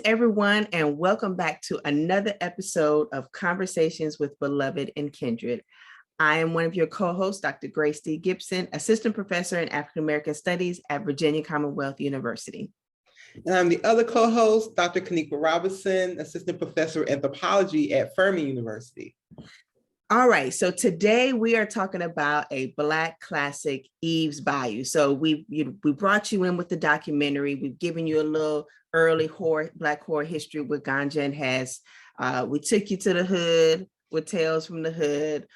everyone, and welcome back to another episode of Conversations with Beloved and Kindred. I am one of your co-hosts, Dr. Grace D. Gibson, Assistant Professor in African American Studies at Virginia Commonwealth University. And I'm the other co-host, Dr. Kanika Robinson, Assistant Professor of Anthropology at Furman University. All right, so today we are talking about a Black classic, Eve's Bayou. So we brought you in with the documentary. We've given you a little early Black horror history with Ganja and Hess. We took you to the hood with Tales from the Hood.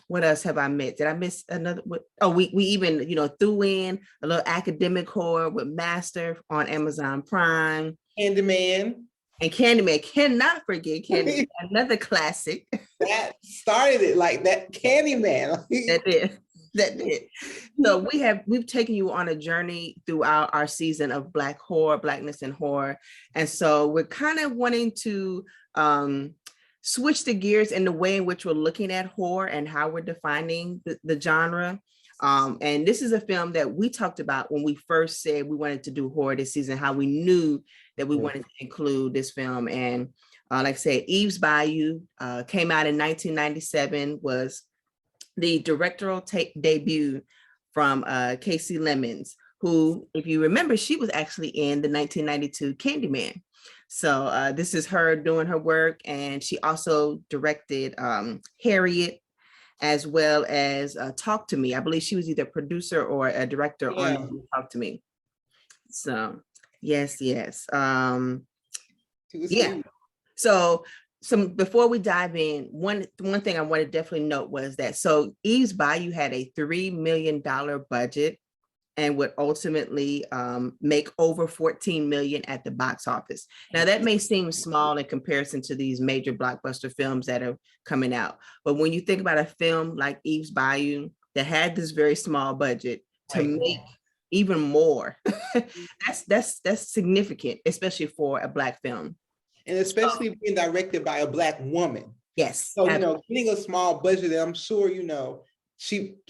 What else have I missed? Did I miss another? We even threw in a little academic horror with Master on Amazon Prime. Candyman. And Candyman, cannot forget Candyman, another classic. That started it, like that Candyman. That did. So we've taken you on a journey throughout our season of Black horror, Blackness and horror. And so we're kind of wanting to switch the gears in the way in which we're looking at horror and how we're defining the genre. And this is a film that we talked about when we first said we wanted to do horror this season, how we knew that we wanted to include this film. And like I said, Eve's Bayou came out in 1997, was the directorial debut from Kasi Lemmons, who, if you remember, she was actually in the 1992 Candyman. So this is her doing her work. And she also directed Harriet, as well as Talk to Me. I believe she was either a producer or a director on Talk to Me. So yes. So before we dive in, one thing I want to definitely note was that Eve's Bayou had a $3 million budget and would ultimately make over $14 million at the box office. Now that may seem small in comparison to these major blockbuster films that are coming out, but when you think about a film like Eve's Bayou that had this very small budget to make even more, that's significant, especially for a Black film. And especially being directed by a Black woman. Yes. So, getting a small budget, I'm sure,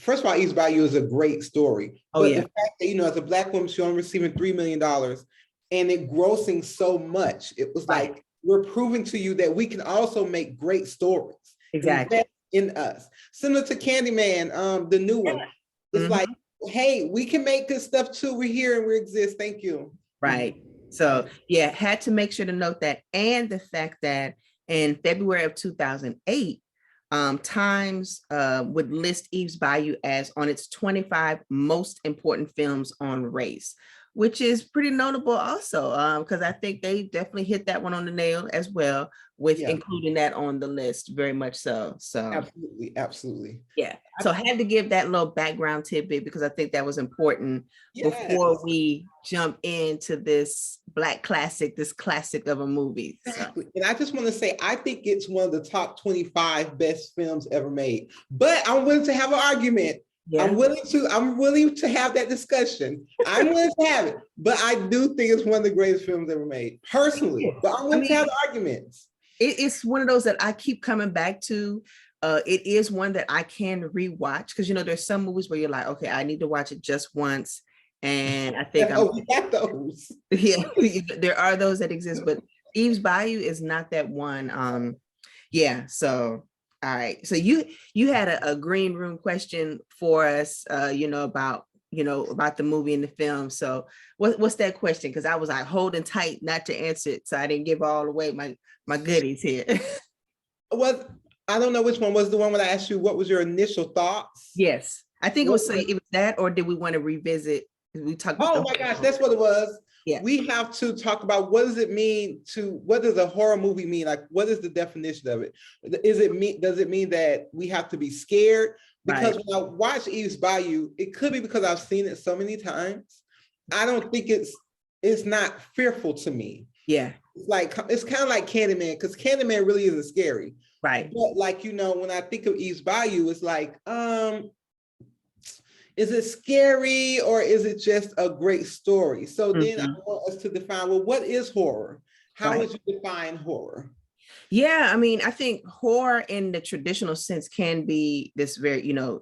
first of all, Eve's Bayou is a great story. But the fact that, as a Black woman, she only receiving $3 million and it grossing so much, it was like, we're proving to you that we can also make great stories. Exactly. In us. Similar to Candyman, the new one. It's like, hey, we can make good stuff too. We're here and we exist. Thank you. Right. So had to make sure to note that, and the fact that in February of 2008, Times would list Eve's Bayou as on its 25 most important films on race, which is pretty notable also, because I think they definitely hit that one on the nail as well with including that on the list, very much so. So absolutely. Yeah. So I had to give that little background tidbit because I think that was important before we jump into this Black classic, this classic of a movie. Exactly. And I just want to say, I think it's one of the top 25 best films ever made, but I'm willing to have an argument. Yeah. I'm willing to have that discussion. I'm willing to have it, but I do think it's one of the greatest films ever made, personally. But I'm willing to have the arguments. It's one of those that I keep coming back to. It is one that I can rewatch because there's some movies where you're like, okay, I need to watch it just once, and I think we got those. Yeah, there are those that exist, but Eve's Bayou is not that one. So. All right. So you had a green room question for us, about the movie and the film. So what's that question? Because I was like holding tight not to answer it, so I didn't give all away my goodies here. Well, I don't know which one was the one when I asked you what was your initial thoughts. Yes, I think it was that, or did we want to revisit? We talked. Oh my gosh, that's what it was. Yeah. We have to talk about what does a horror movie mean? Like, what is the definition of it? Does it mean that we have to be scared? Because when I watch Eve's Bayou, it could be because I've seen it so many times. I don't think it's not fearful to me. Yeah. It's kind of like Candyman, because Candyman really isn't scary. Right. But when I think of Eve's Bayou, it's like, is it scary or is it just a great story? So then I want us to define, well, what is horror? How would you define horror? Yeah, I mean, I think horror in the traditional sense can be this very,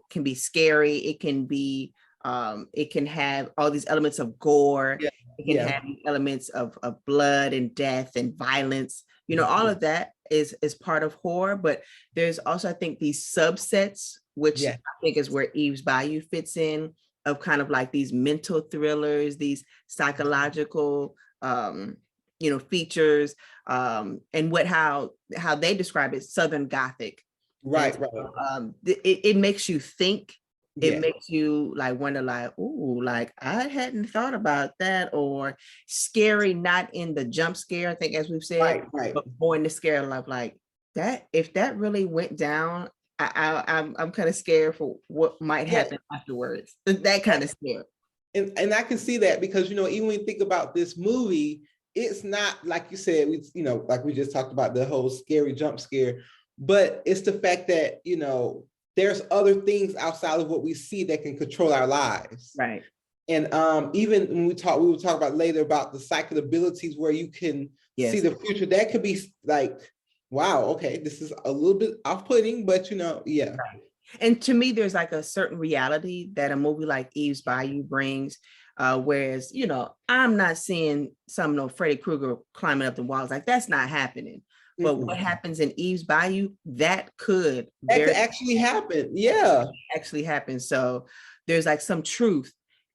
can be scary. It can be It can have all these elements of gore. Yeah. It can have elements of blood and death and violence. You know, all of that is part of horror, but there's also, I think, these subsets, which I think is where Eve's Bayou fits in, of kind of like these mental thrillers, these psychological, you know, features, and how they describe it, Southern Gothic. Right, and, right. It makes you think. It Yeah. makes you like wonder, like, ooh, like I hadn't thought about that, or scary, not in the jump scare, I think, as we've said, Right. but more in the scare of like that. If that really went down, I'm kind of scared for what might happen afterwards. That kind of scare. And I can see that because, you know, even when you think about this movie, it's not like you said, you know, like we just talked about the whole scary jump scare, but it's the fact that, you know, there's other things outside of what we see that can control our lives. Right. And even when we will talk about later about the psychic abilities where you can see the future, that could be like, wow, okay, this is a little bit off-putting, but you know, yeah. Right. And to me, there's like a certain reality that a movie like Eve's Bayou brings. Whereas, you know, I'm not seeing some Freddy Krueger climbing up the walls. Like, that's not happening. But what happens in Eve's Bayou, that could actually happen. Yeah. Actually happen. So there's like some truth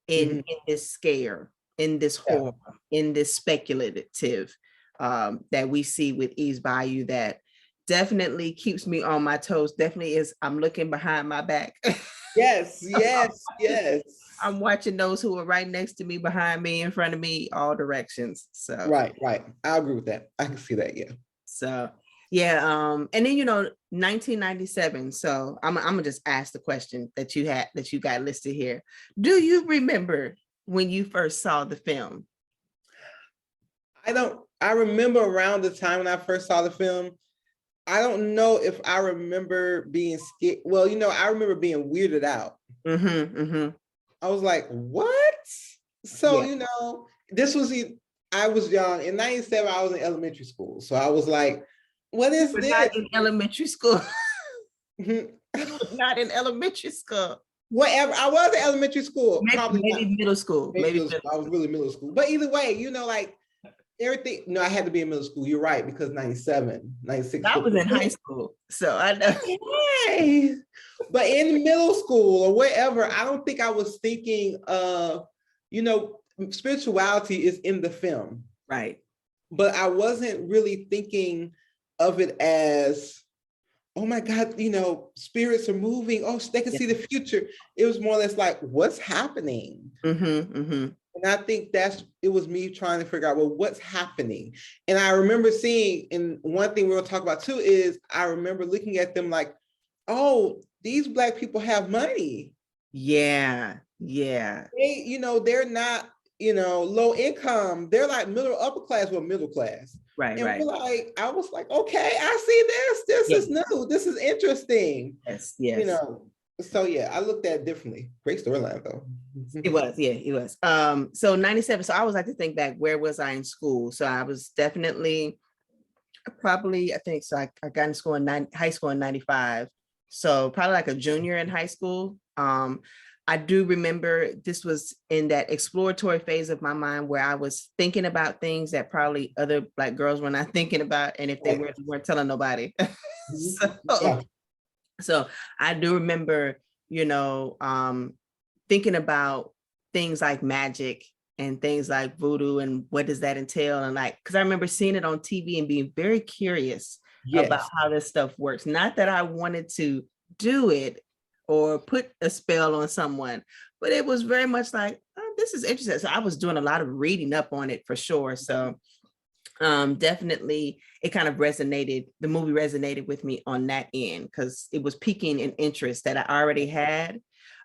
in this scare, in this horror, in this speculative, that we see with Eve's Bayou, that definitely keeps me on my toes. Definitely is. I'm looking behind my back. Yes. I'm watching those who are right next to me, behind me, in front of me, all directions. So right. I agree with that. I can see that. Yeah. So yeah. And then, you know, 1997. So I'm gonna just ask the question that you got listed here. Do you remember when you first saw the film? I remember around the time when I first saw the film. I don't know if I remember being scared. Well, you know, I remember being weirded out. I was like, what? So, you know, I was young. In 97, I was in elementary school. So I was like, what is this? Not in elementary school. Not in elementary school. Whatever. I was in elementary school. Maybe middle school. Maybe I was really middle school. But either way, you know, like, everything. No, I had to be in middle school. You're right, because 97, 96. I was in high school, so I know. Hey. But in middle school or wherever, I don't think I was thinking of, you know, spirituality is in the film. Right. But I wasn't really thinking of it as, oh my God, you know, spirits are moving. Oh, they can see the future. It was more or less like, what's happening? And I think it was me trying to figure out, well, what's happening? And I remember seeing, and one thing we're gonna talk about too is, I remember looking at them like, oh, these Black people have money. Yeah. They, you know, they're not, you know, low income. They're like middle class. Right. And I was like, okay, I see this. This is new. This is interesting. Yes. You know, so yeah, I looked at it differently. Great storyline though. It was. So 97. So I always like to think back, where was I in school? So I was definitely probably, I think so. I got in school high school in 95. So probably like a junior in high school. I do remember this was in that exploratory phase of my mind where I was thinking about things that probably other Black girls were not thinking about. And if they were, they weren't telling nobody. So I do remember, you know, thinking about things like magic and things like voodoo and what does that entail? And like, because I remember seeing it on TV and being very curious about how this stuff works. Not that I wanted to do it or put a spell on someone, but it was very much like, oh, this is interesting. So I was doing a lot of reading up on it for sure. So definitely it kind of resonated. The movie resonated with me on that end because it was piquing an interest that I already had.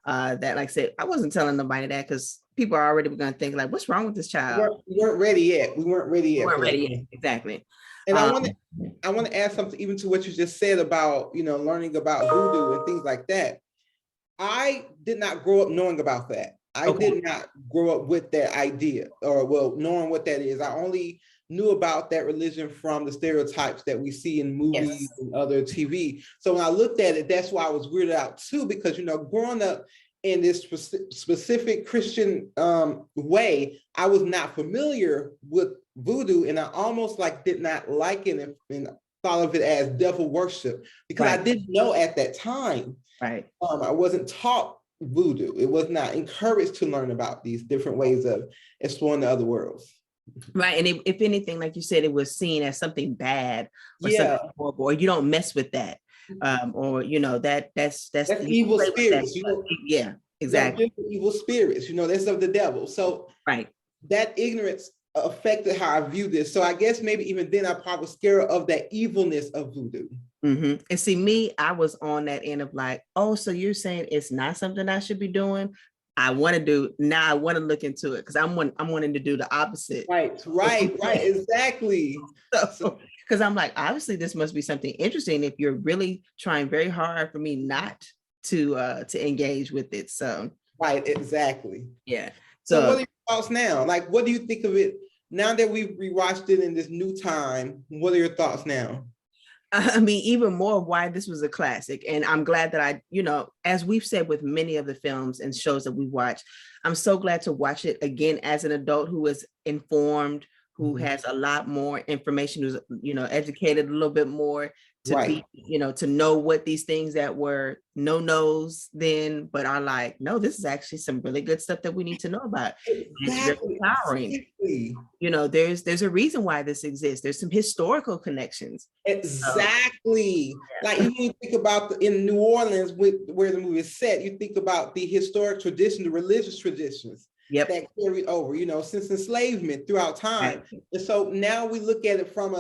That, like I said, I wasn't telling nobody that because people are already going to think like, what's wrong with this child? We weren't ready yet. We weren't ready yet. Exactly. And I want to add something even to what you just said about, you know, learning about voodoo and things like that. I did not grow up knowing about that. I did not grow up with that idea or, well, knowing what that is. I only knew about that religion from the stereotypes that we see in movies and other TV. So when I looked at it, that's why I was weirded out too, because, you know, growing up in this specific Christian way, I was not familiar with voodoo, and I almost like did not like it and thought of it as devil worship, because I didn't know at that time. Right. I wasn't taught voodoo. It was not encouraged to learn about these different ways of exploring the other worlds. Right. And if anything, like you said, it was seen as something bad or something horrible, or you don't mess with that. Or that's evil spirits. Yeah, exactly. Evil spirits, that's of the devil. So that ignorance affected how I view this. So I guess maybe even then I probably was scared of that evilness of voodoo. And see, me, I was on that end of like, oh, so you're saying it's not something I should be doing? I want to do now. I want to look into it because I'm wanting to do the opposite. Right, exactly. So, because I'm like, obviously, this must be something interesting if you're really trying very hard for me not to engage with it. So, right, exactly. Yeah. So what are your thoughts now? Like, what do you think of it now that we've rewatched it in this new time? What are your thoughts now? I mean, even more of why this was a classic. And I'm glad that I, as we've said with many of the films and shows that we watch, I'm so glad to watch it again as an adult who is informed, who has a lot more information, who's, educated a little bit more to be, to know what these things that were no-nos then, but are like, no, this is actually some really good stuff that we need to know about. It's very empowering. There's a reason why this exists. There's some historical connections. Exactly. Like even you think about in New Orleans, where the movie is set, you think about the historic tradition, the religious traditions that carried over, since enslavement throughout time. And so now we look at it from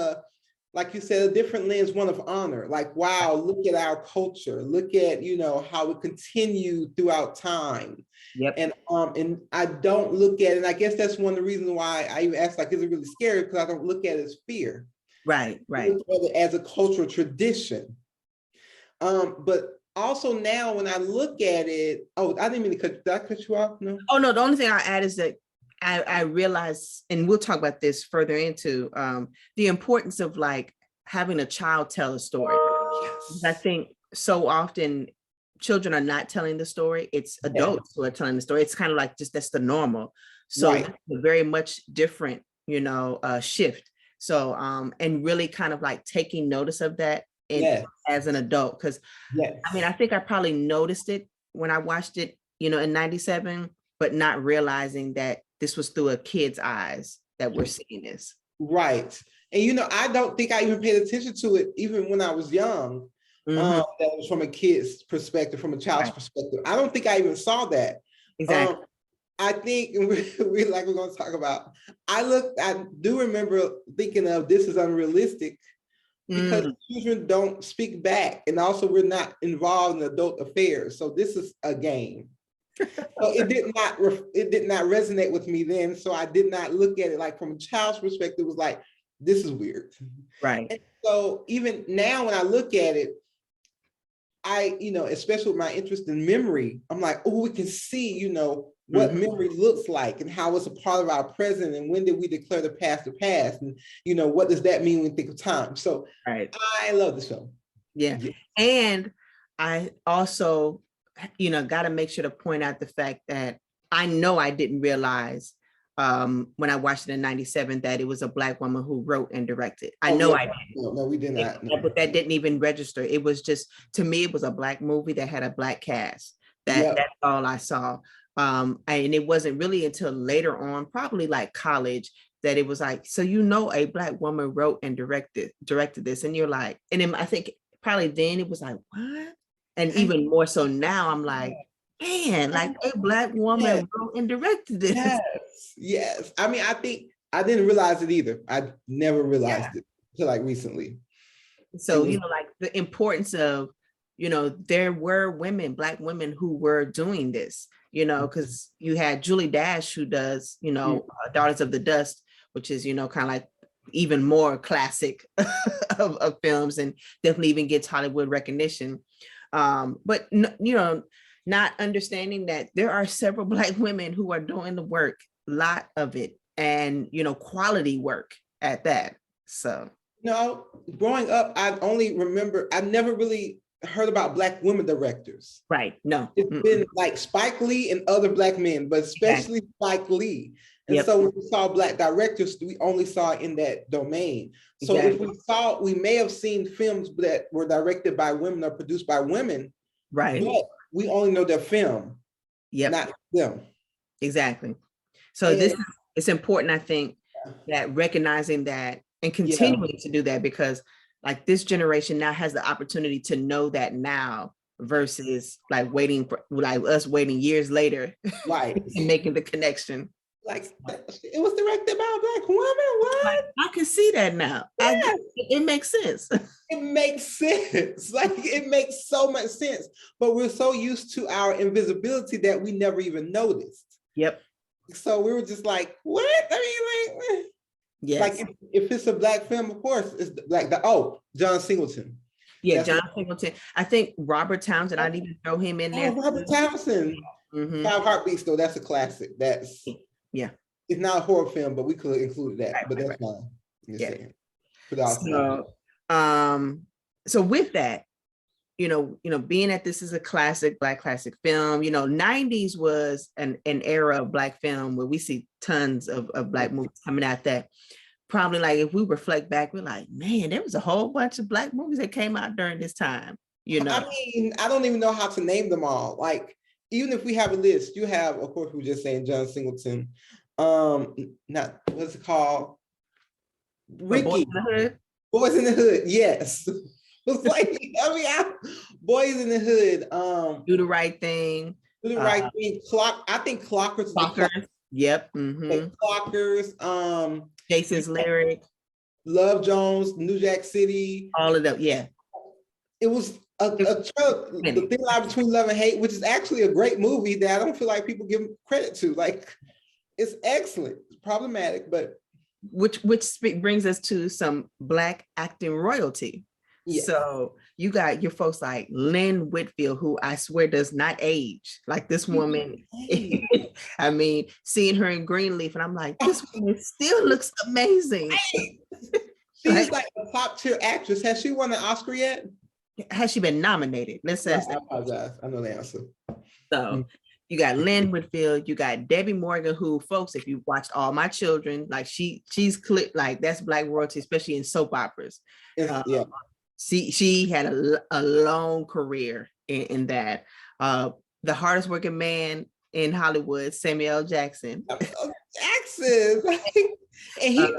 like you said, a different lens, one of honor. Like, wow, look at our culture. Look at, how it continued throughout time. And I don't look at it, and I guess that's one of the reasons why I even asked, like, is it really scary? Because I don't look at it as fear. Right. I look at it as a cultural tradition. But also now when I look at it, I didn't mean to did I cut you off? No. Oh no, the only thing I add is that I realize, and we'll talk about this further into the importance of like having a child tell a story. Yes. I think so often children are not telling the story. It's adults who are telling the story. It's kind of like that's the normal. So it's a very much different, shift. So and really kind of like taking notice of that as an adult. Because I mean, I think I probably noticed it when I watched it, in 97, but not realizing that this was through a kid's eyes that we're seeing this. Right. And, I don't think I even paid attention to it, even when I was young. That was from a kid's perspective, from a child's perspective. I don't think I even saw that. Exactly. I think we're going to talk about, I do remember thinking of this is unrealistic because children don't speak back. And also we're not involved in adult affairs. So this is a game. So it did not resonate with me then. So I did not look at it like from a child's perspective. It was like, this is weird. Right. And so even now when I look at it, I, especially with my interest in memory, I'm like, oh, we can see, what memory looks like and how it's a part of our present. And when did we declare the past the past? And, what does that mean when we think of time? So I love the show. Yeah. And I also, got to make sure to point out the fact that I know I didn't realize when I watched it in 97 that it was a Black woman who wrote and directed. I didn't. No, we did not. But that didn't even register. It was just, to me, it was a Black movie that had a Black cast. That's all I saw. And it wasn't really until later on, probably like college, that it was like, so a Black woman wrote and directed this. And you're like, and then I think probably then it was like, what? And even more so now, I'm like, man, like a Black woman wrote and directed this. Yes. I mean, I think I didn't realize it either. I never realized it until like recently. So, like the importance of, there were Black women who were doing this, because you had Julie Dash who does, Daughters of the Dust, which is, kind of like even more classic of films and definitely even gets Hollywood recognition. But not understanding that there are several Black women who are doing the work, a lot of it, and quality work at that. So growing up, I only remember, I never really heard about Black women directors. Right. No. It's been like Spike Lee and other Black men, but especially Spike Lee. And so when we saw Black directors, we only saw it in that domain. So if we may have seen films that were directed by women or produced by women, right? But we only know their film, not them. Exactly. So it's important, I think, that recognizing that and continuing to do that, because like this generation now has the opportunity to know that now versus like waiting for like us waiting years later, right? And making the connection. Like it was directed by a Black woman. What? Like, I can see that now. Yeah. It makes sense. It makes sense. Like it makes so much sense. But we're so used to our invisibility that we never even noticed. Yep. So we were just like, what? I mean, like, yes. Like if it's a Black film, of course, it's like John Singleton. Yeah, John Singleton. I think Robert Townsend, I'd even throw him in there. Robert Townsend. 5 Heartbeats, though, that's a classic. That's it's not a horror film, but we could include that. But that's fine. So with that, you know, being that this is a classic, Black classic film, you know, 90s was an era of Black film where we see tons of Black movies coming out that probably, like, if we reflect back, we're like, man, there was a whole bunch of Black movies that came out during this time, you know. I mean, I don't even know how to name them all. Like, even if we have a list, you have, of course, we were just saying John Singleton. Not, what's it called? Ricky. Boys in the Hood? Boys in the Hood, yes. It's like, Boys in the Hood. Do the Right Thing. Do the Right Thing. I think Clockers. Yep. Clockers. Jason's Lyric. Love Jones, New Jack City. All of them, yeah. It was the thin line between love and hate, which is actually a great movie that I don't feel like people give credit to. Like, it's excellent. It's problematic, but which brings us to some Black acting royalty. Yes. So you got your folks like Lynn Whitfield, who I swear does not age. Like this woman, I mean, seeing her in Greenleaf, and I'm like, this woman still looks amazing. She's like a top tier actress. Has she won an Oscar yet? Has she been nominated? Let's say. I apologize. I know the answer. So you got Lynn Whitfield, you got Debbie Morgan, who, folks, if you watched All My Children, like she's like that's Black royalty, especially in soap operas. She had a long career in that. The hardest working man in Hollywood, Samuel L. Jackson. Jackson, and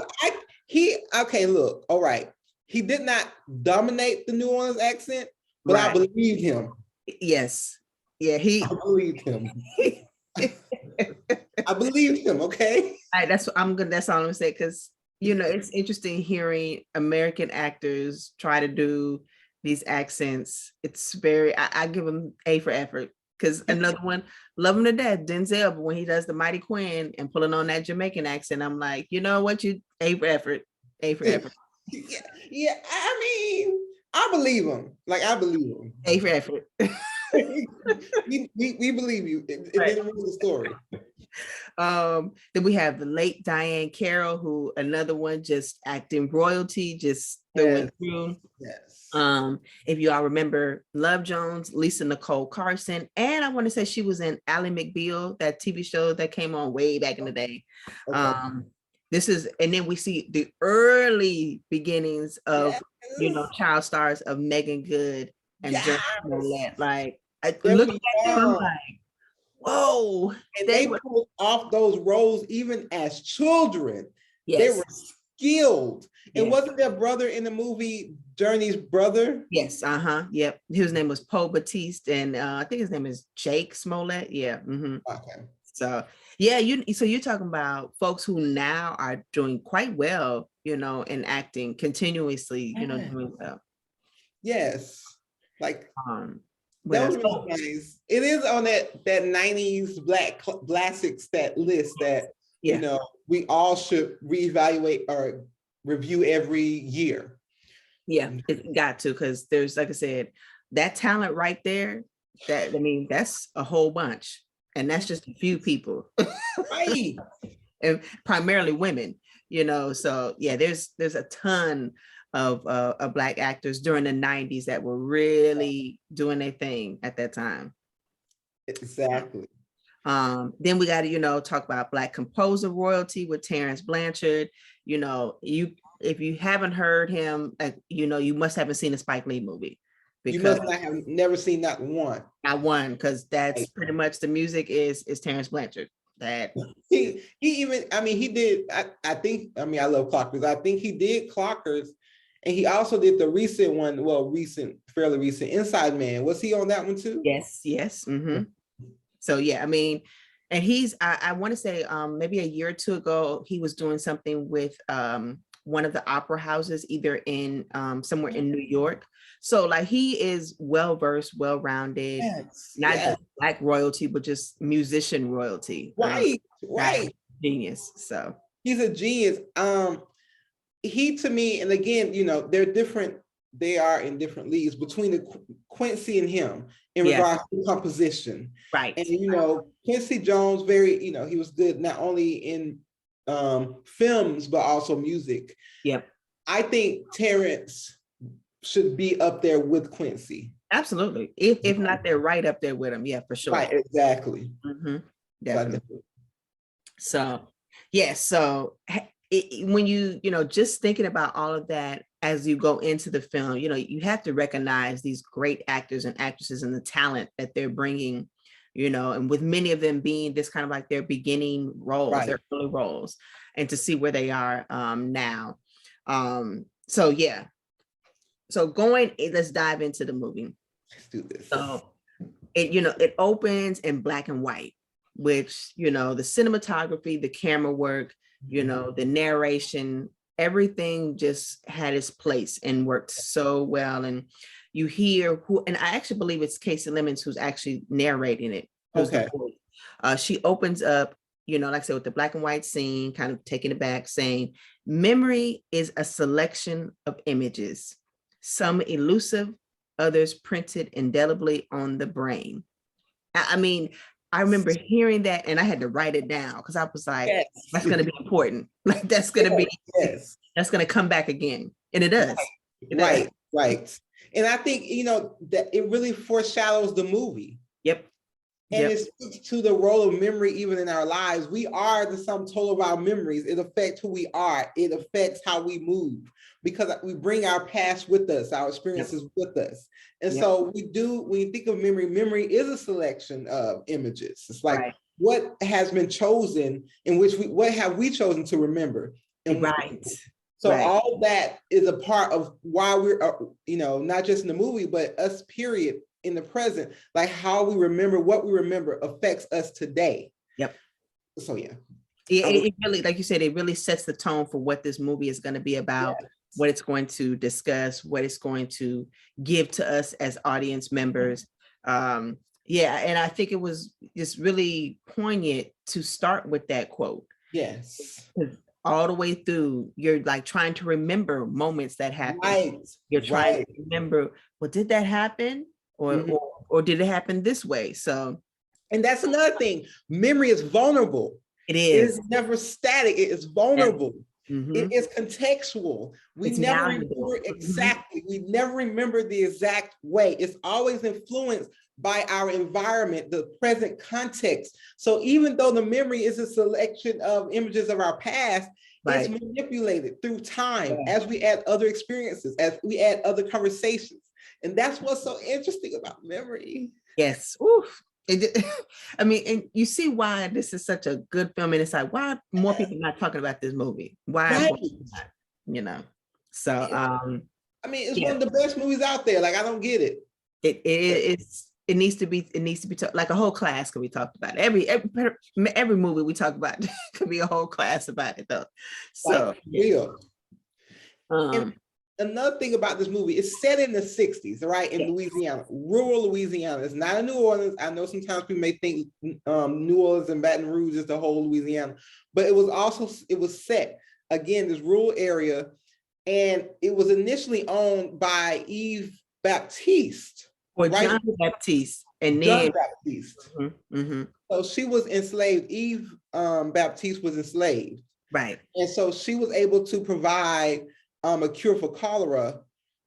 he okay. Look, all right. He did not dominate the New Orleans accent, but I believed him. Yes, yeah, I believed him. I believed him. Okay, that's all I'm gonna say, because you know it's interesting hearing American actors try to do these accents. It's very I give him A for effort, because another one, love him to death, Denzel, but when he does the Mighty Quinn and pulling on that Jamaican accent, I'm like, you know what, you A for effort. Yeah. I mean, I believe him. Like, I believe him. A for effort. we believe you. It didn't ruin the story. Then we have the late Diane Carroll, who another one just acting royalty, just through through. Yes. If you all remember Love Jones, Lisa Nicole Carson, and I want to say she was in Ally McBeal, that TV show that came on way back in the day. And then we see the early beginnings of, you know, child stars of Megan Good and Jurnee Smollett. Like, I look at them, I'm like, whoa. And they pulled off those roles even as children. Yes. They were skilled. And wasn't their brother in the movie, Jurnee's brother? Yes, yep. His name was Paul Batiste, and I think his name is Jake Smollett. Yeah. Okay. So yeah, you're talking about folks who now are doing quite well, you know, in acting continuously, you know, doing well. Yes. Like that was really nice. It is on that 90s Black classics, that list that you know we all should reevaluate or review every year. Yeah, it got to, because there's, like I said, that talent right there, that, I mean, that's a whole bunch. And that's just a few people. Right. And primarily women, you know. So yeah, there's a ton of Black actors during the 90s that were really doing their thing at that time. Exactly. Then we got to, talk about Black composer royalty with Terrence Blanchard. If you haven't heard him, you must haven't seen a Spike Lee movie. You must not have never seen that one. Not one, because that's pretty much the music is Terrence Blanchard. That he even, he did, I think, I love Clockers. I think he did Clockers, and he also did the recent one, fairly recent, Inside Man. Was he on that one too? Yes. Mm-hmm. So yeah, and he's, I want to say maybe a year or two ago, he was doing something with one of the opera houses, either in somewhere in New York. So like he is well-versed, well-rounded, not just Black royalty, but just musician royalty. Right. Genius. So he's a genius. He, to me, and again, they are in different leagues between the Quincy and him in regards to composition. Right. And, Quincy Jones, he was good not only in films, but also music. Yep. I think Terrence should be up there with Quincy. Absolutely. If not, they're right up there with him. Yeah, for sure. Right, exactly. Mm-hmm. Definitely. So, yeah. So when you just thinking about all of that as you go into the film, you have to recognize these great actors and actresses and the talent that they're bringing, and with many of them being this kind of like their beginning roles, their early roles, and to see where they are now. So yeah. So let's dive into the movie. Let's do this. So it opens in black and white, which, the cinematography, the camera work, the narration, everything just had its place and worked so well. And you hear and I actually believe it's Kasi Lemmons who's actually narrating it. Okay. She opens up, like I said, with the black and white scene, kind of taking it back, saying, memory is a selection of images, some elusive, others printed indelibly on the brain. I remember hearing that and I had to write it down because I was like, that's going to be important. Like that's going to be, that's going to come back again. And it does. Right. And I think, that it really foreshadows the movie. Yep. And it speaks to the role of memory even in our lives. We are the sum total of our memories. It affects who we are. It affects how we move because we bring our past with us, our experiences with us. And so when you think of memory is a selection of images. It's like what has been chosen in which what have we chosen to remember? And so all that is a part of why we're, not just in the movie, but us, period, in the present, like how we remember what we remember affects us today. Yep. So it really, like you said, it really sets the tone for what this movie is going to be about, what it's going to discuss, what it's going to give to us as audience members. And I think it was just really poignant to start with that quote. Yes. All the way through, you're like trying to remember moments that happened. You're trying to remember, well, did that happen? Or did it happen this way? So, and that's another thing. Memory is vulnerable. It is. It's never static. It is vulnerable. Mm-hmm. It is contextual. We never remember exactly. We never remember the exact way. It's always influenced by our environment, the present context. So even though the memory is a selection of images of our past, it's manipulated through time as we add other experiences, as we add other conversations. And that's what's so interesting about memory. Yes. Oof. And you see why this is such a good film. And it's like, why more people not talking about this movie? Why? Not, So, it's one of the best movies out there. Like, I don't get it. It needs to be like a whole class could be talked about. Every movie we talk about could be a whole class about it though. So another thing about this movie, it's set in the 60s, right? In Louisiana, rural Louisiana. It's not in New Orleans. I know sometimes people may think New Orleans and Baton Rouge is the whole Louisiana, but it was set, again, this rural area, and it was initially owned by Eve Baptiste. Or John Baptiste. And then John Baptiste. Mm-hmm. So she was enslaved. Eve Baptiste was enslaved. Right. And so she was able to provide a cure for cholera,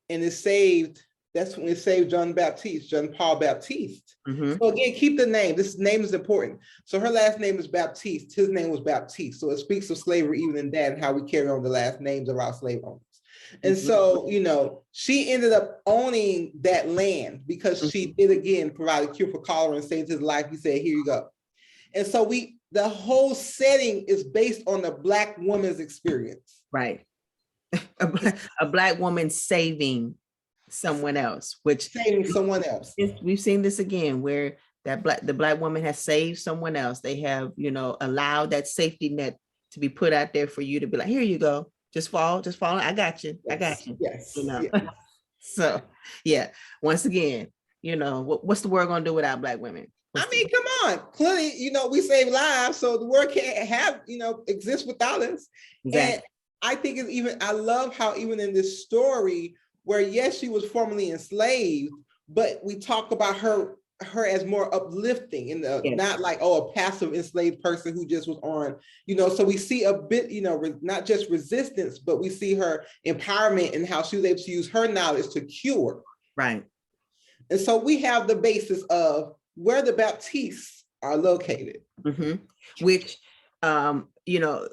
and it saved. That's when it saved John Paul Baptiste. So again, keep the name. This name is important. So her last name is Baptiste. His name was Baptiste. So it speaks of slavery even in that, and how we carry on the last names of our slave owners. And so, you know, she ended up owning that land because she did, again, provide a cure for cholera and saved his life. He said, here you go. And so the whole setting is based on the Black woman's experience. Right. A Black woman saving someone else, which saving someone else. We've seen this again, where the Black woman has saved someone else. They have, you know, allowed that safety net to be put out there for you to be like, here you go. Just fall. I got you. Yes, I got you. Yes. You know? Yes. So yeah, once again, you know, what's the world gonna do without Black women? I mean, come on. Clearly, you know, we save lives, so the world can't have, you know, exist without us. Exactly. And I think I love how even in this story, where yes, she was formerly enslaved, but we talk about her as more uplifting, in the not like, oh, a passive enslaved person who just was on, you know. So we see a bit, you know, not just resistance, but we see her empowerment and how she was able to use her knowledge to cure. Right. And so we have the basis of where the Baptistes are located. Which, you know,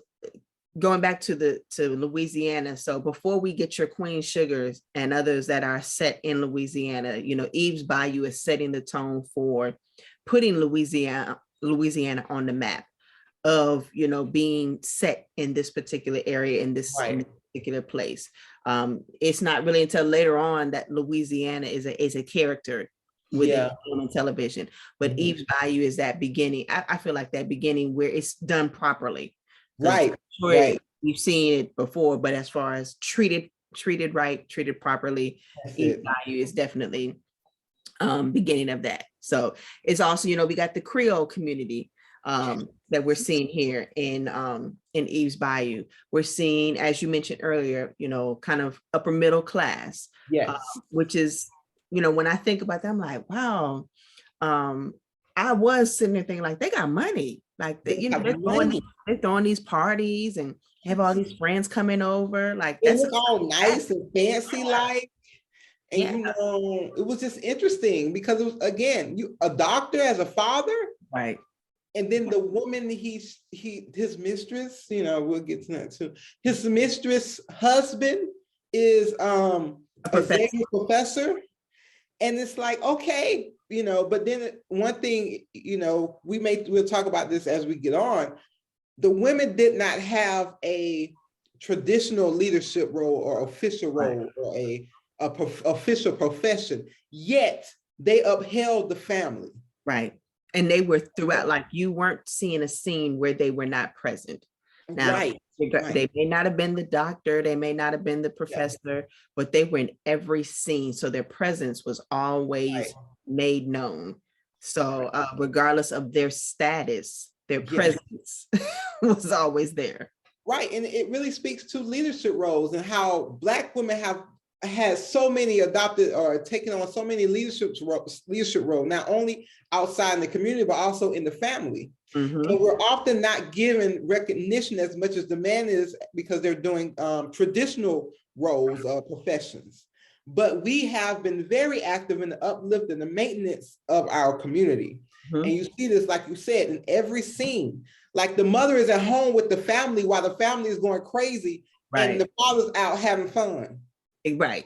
going back to Louisiana. So before we get your Queen Sugars and others that are set in Louisiana, you know, Eve's Bayou is setting the tone for putting Louisiana on the map of, you know, being set in this particular area, in this particular place. It's not really until later on that Louisiana is a character within film and television, but Eve's Bayou is that beginning. I feel like that beginning where it's done properly. Right. We've seen it before, but as far as treated right, treated properly, Eve's Bayou is definitely beginning of that. So it's also, you know, we got the Creole community that we're seeing here in Eve's Bayou. We're seeing, as you mentioned earlier, you know, kind of upper middle class, which is, you know, when I think about that, I'm like, wow, I was sitting there thinking like, they got money. Like, you know, they're throwing these parties and have all these friends coming over. Like, that's all nice and fancy, like, and you know, it was just interesting because it was, again, a doctor as a father, right? And then the woman, his mistress, you know, we'll get to that too. His mistress husband is a professor, and it's like, okay, you know, but then one thing, you know, we'll talk about this as we get on. The women did not have a traditional leadership role or official role or a official profession, yet they upheld the family. Right. And they were throughout, like, you weren't seeing a scene where they were not present. Now, they may not have been the doctor, they may not have been the professor, but they were in every scene. So their presence was always made known. So regardless of their status, their presence was always there. Right. And it really speaks to leadership roles and how Black women has so many adopted or taken on so many leadership roles, not only outside in the community, but also in the family. And we're often not given recognition as much as the man is because they're doing traditional roles or professions. But we have been very active in the uplift and the maintenance of our community. And you see this, like you said, in every scene. Like, the mother is at home with the family while the family is going crazy, and the father's out having fun. Right.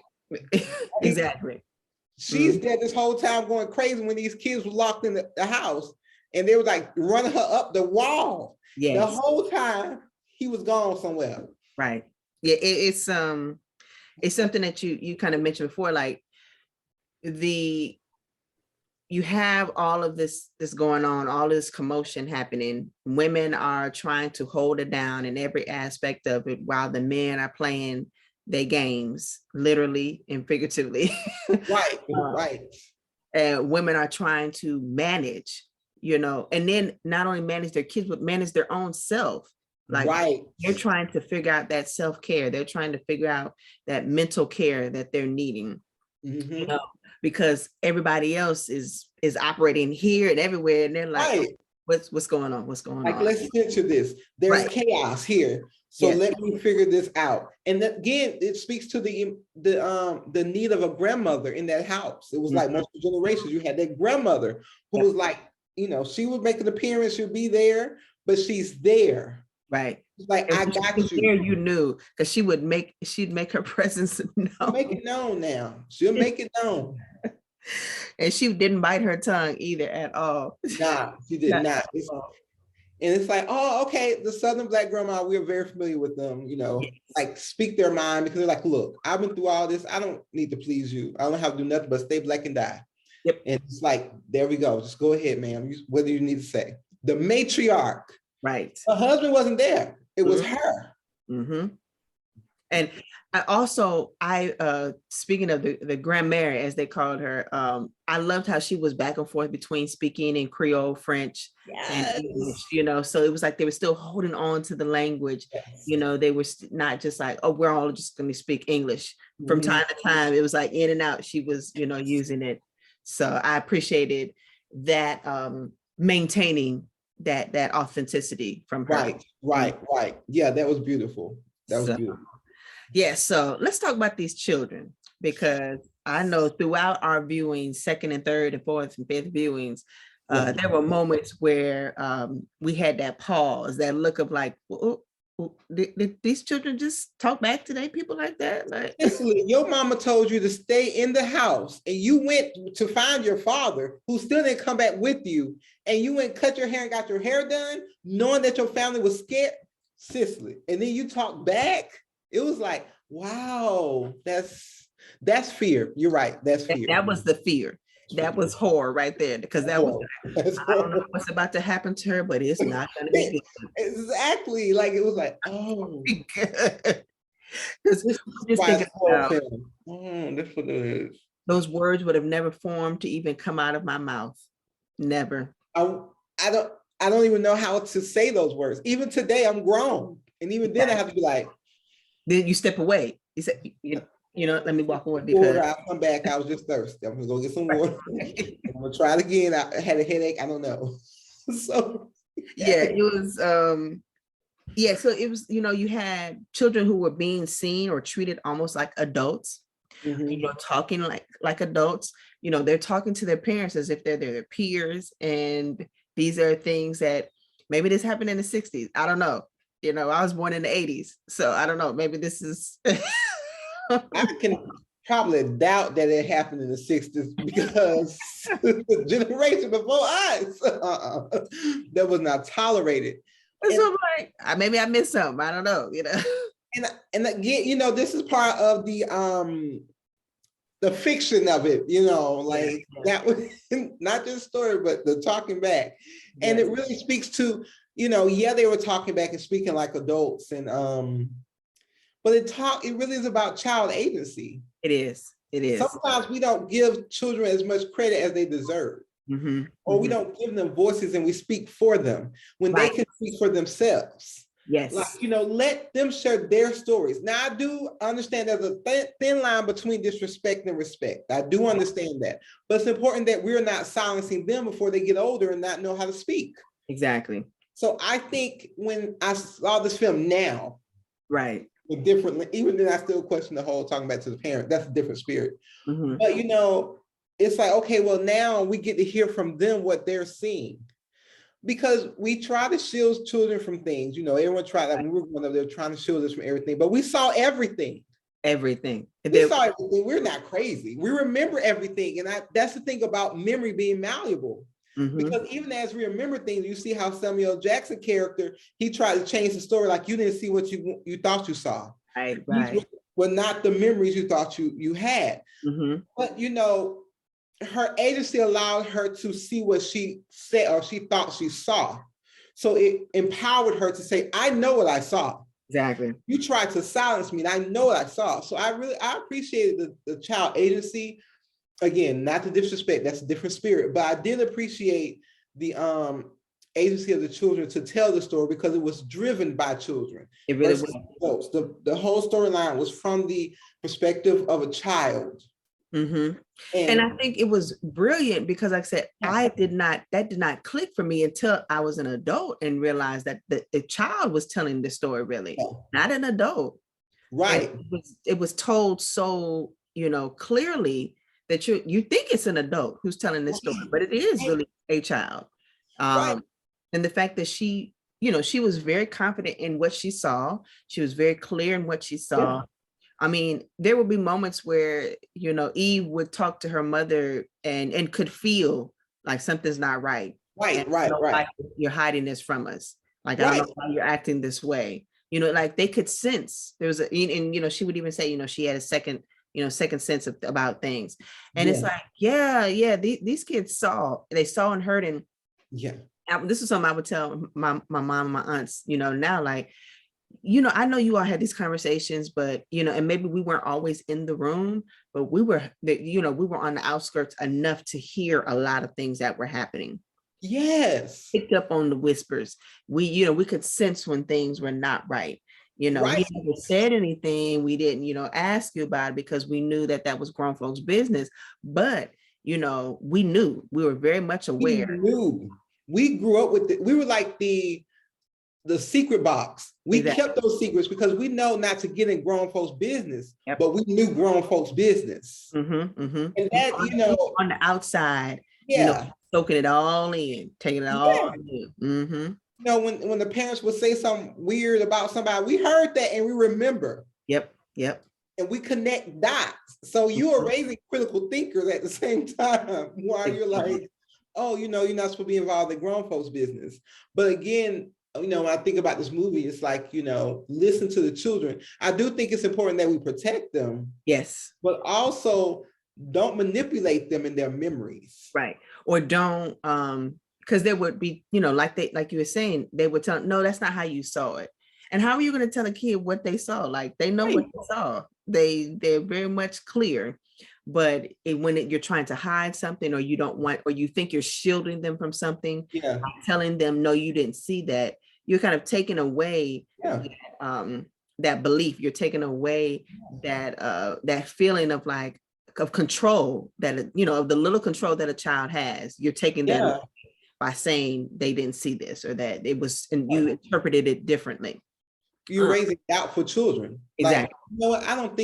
Exactly. She's there this whole time going crazy when these kids were locked in the house, and they were like running her up the wall. The whole time he was gone somewhere. Right. Yeah, it's something that you kind of mentioned before, like you have all of this going on, all this commotion happening. Women are trying to hold it down in every aspect of it, while the men are playing their games, literally and figuratively. Right. And women are trying to manage, you know, and then not only manage their kids, but manage their own self. Like, they're trying to figure out that self-care. They're trying to figure out that mental care that they're needing, you know, because everybody else is operating here and everywhere. And they're like, What's going on? What's going Like, on? let's censor this. There's chaos here. So let me figure this out. And again, it speaks to the need of a grandmother in that house. It was like multiple generations. You had that grandmother who was like, you know, she would make an appearance, she'll be there, but she's there. Right. It's like, I got you. There you knew, because she'd make her presence known. She'll make it known now. She'll make it known. And she didn't bite her tongue either at all. Nah, she did not. And it's like, oh, okay, the Southern Black grandma, we're very familiar with them, you know, like speak their mind, because they're like, look, I've been through all this. I don't need to please you. I don't have to do nothing but stay black and die. Yep. And it's like, there we go. Just go ahead, ma'am. What do you need to say? The matriarch. Right. Her husband wasn't there. It was her. Mm-hmm. And I speaking of the grandmère, as they called her, I loved how she was back and forth between speaking in Creole, French, and English, you know, so it was like they were still holding on to the language. You know, they were not just like, oh, we're all just going to speak English. From time to time, it was like in and out, she was, you know, using it. So I appreciated that, maintaining that authenticity from her. Right. Yeah, that was beautiful. That was beautiful. Yeah, so let's talk about these children, because I know throughout our viewings, second and third and fourth and fifth viewings, there were moments where we had that pause, that look of like, did these children just talk back to their people like that? Like, listen, your mama told you to stay in the house, and you went to find your father, who still didn't come back with you, and you went cut your hair and got your hair done, knowing that your family was scared, Cicely, and then you talk back. It was like, wow, that's fear. You're right. That's fear. That was the fear. That was horror right there, because that was, I don't know what's about to happen to her, but it's not going to be good. Exactly. Like, it was like, oh. Just thinking about, that's what it is. Those words would have never formed to even come out of my mouth. Never. I don't even know how to say those words. Even today, I'm grown. And even then I have to be like. Then you step away. You say, you know, let me walk away, because I'll come back. I was just thirsty. I'm gonna go get some water. I'm gonna try it again. I had a headache. I don't know. So yeah, it was so it was, you know, you had children who were being seen or treated almost like adults, you know, talking like adults. You know, they're talking to their parents as if they're their peers, and these are things that maybe this happened in the 60s. I don't know. You know, I was born in the 80s, so I don't know. Maybe this is. I can probably doubt that it happened in the 60s, because the generation before us, that was not tolerated. So I'm like, maybe I missed something. I don't know. You know. And again, you know, this is part of the fiction of it, you know, like that was not just story, but the talking back. And it really speaks to, you know, they were talking back and speaking like adults, and but it really is about child agency. It is. Sometimes we don't give children as much credit as they deserve, or we don't give them voices and we speak for them when they can speak for themselves. Yes. Like, you know, let them share their stories. Now, I do understand there's a thin line between disrespect and respect. I do understand that. But it's important that we're not silencing them before they get older and not know how to speak. Exactly. So I think when I saw this film now, differently, even then I still question the whole talking back to the parent. That's a different spirit. But, you know, it's like, okay, well, now we get to hear from them what they're seeing. Because we try to shield children from things, you know, everyone tried, like when we were growing up, they were trying to shield us from everything, but we saw everything. We saw everything. We're not crazy. We remember everything. And that's the thing about memory being malleable. Because even as we remember things, you see how Samuel Jackson character, he tried to change the story, like you didn't see what you thought you saw. Right. Were not the memories you thought you had. But, you know, her agency allowed her to see what she said or she thought she saw. So it empowered her to say, I know what I saw. Exactly. You tried to silence me and I know what I saw. So I appreciated the child agency. Again, not to disrespect, that's a different spirit, but I did appreciate the agency of the children to tell the story because it was driven by children. It really was. The whole storyline was from the perspective of a child. Mm-hmm. And And I think it was brilliant because, like I said, that did not click for me until I was an adult and realized that the child was telling the story, really, not an adult. right. And it was told so, clearly that you think it's an adult who's telling this story, but it is really a child. Right. And the fact that she was very confident in what she saw. She was very clear in what she saw. I mean, there would be moments where, Eve would talk to her mother and could feel like something's not right. And Right. like, you're hiding this from us. Like, I don't Right. know why you're acting this way. Like they could sense there was and she would even say, she had a second sense about things. And it's like, yeah, these kids saw and heard. And this is something I would tell my mom and my aunts, now, like, I know you all had these conversations, but, and maybe we weren't always in the room, but we were on the outskirts enough to hear a lot of things that were happening. Yes. Picked up on the whispers. We could sense when things were not right. We never said anything. We didn't, ask you about it because we knew that was grown folks' business. But, we knew, we were very much aware. We knew. We grew up with it. We were like the secret box. We kept those secrets because we know not to get in grown folks' business, but we knew grown folks' business. Mm-hmm, mm-hmm. And that, on the outside, soaking it all in, taking it all in. Mm-hmm. When the parents would say something weird about somebody, we heard that and we remember. Yep. And we connect dots. So you are raising critical thinkers at the same time while you're like, oh, you're not supposed to be involved in grown folks' business. But again, when I think about this movie, it's like, listen to the children. I do think it's important that we protect them. Yes. But also don't manipulate them in their memories. Right. Or don't, because there would be, like you were saying, they would tell, no, that's not how you saw it. And how are you going to tell a kid what they saw? Like, they know what they saw. They're very much clear. But when you're trying to hide something, or you don't want, or you think you're shielding them from something, telling them, no, you didn't see that, you're kind of taking away that belief. You're taking away that feeling of like, of control that, of the little control that a child has. You're taking that by saying they didn't see this, or that it was, and you interpreted it differently. You're raising doubtful children. Exactly. Like, you know what? I don't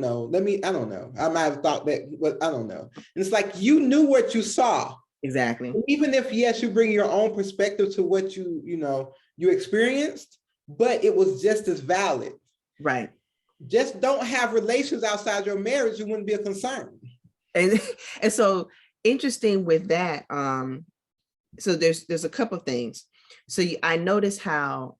know. I don't know. I might have thought that, but I don't know. And it's like, you knew what you saw. Exactly. Even if, yes, you bring your own perspective to what you experienced, but it was just as valid. Right. Just don't have relations outside your marriage. It wouldn't be a concern. And so interesting with that. So there's a couple of things. So I noticed how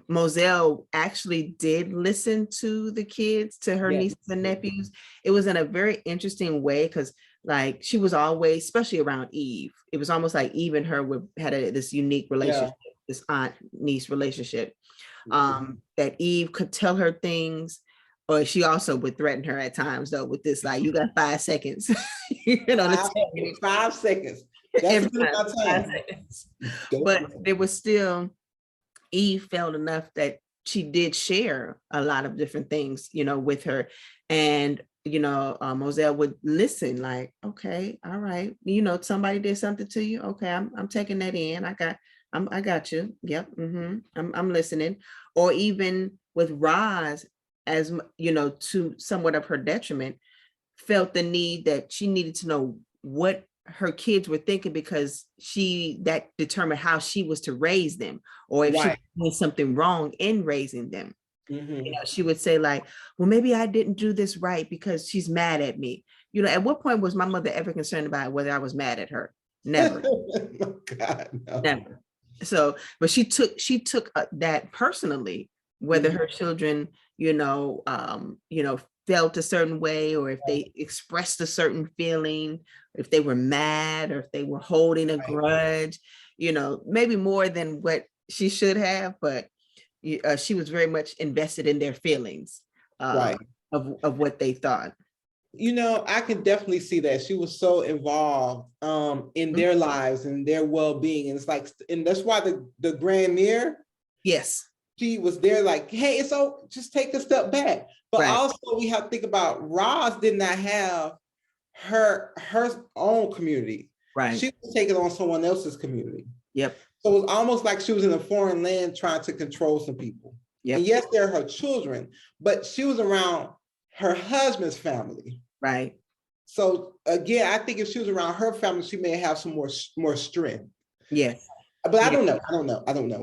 Moselle actually did listen to the kids, to her nieces and nephews. It was in a very interesting way, because like she was always, especially around Eve, it was almost like Eve and her had this unique relationship, this aunt niece relationship. That Eve could tell her things, or she also would threaten her at times, though, with this, like, you got 5 seconds. 5 seconds. That's 5 seconds. But there was still, Eve felt enough that she did share a lot of different things, with her. And, Moselle would listen, like, okay, all right. Somebody did something to you. Okay, I'm taking that in. I got you. Yep. I'm listening. Or even with Roz, as to somewhat of her detriment, felt the need that she needed to know what her kids were thinking, because that determined how she was to raise them, or if she did something wrong in raising them. She would say, like, well, maybe I didn't do this right because she's mad at me. At what point was my mother ever concerned about whether I was mad at her? Never. Oh, God, no. Never. So, but she took that personally, whether her children, felt a certain way, or if they expressed a certain feeling, if they were mad, or if they were holding a grudge, maybe more than what she should have, but she was very much invested in their feelings of what they thought. I can definitely see that she was so involved in their lives and their well-being. And it's like, and that's why the grand mirror. Yes. she was there like, hey, it's so just take a step back. But also we have to think about Roz did not have her own community. Right. She was taking on someone else's community. Yep. So it was almost like she was in a foreign land trying to control some people. Yep. And yes, they're her children, but she was around her husband's family. Right. So again, I think if she was around her family, she may have some more strength. Yes. But I don't know.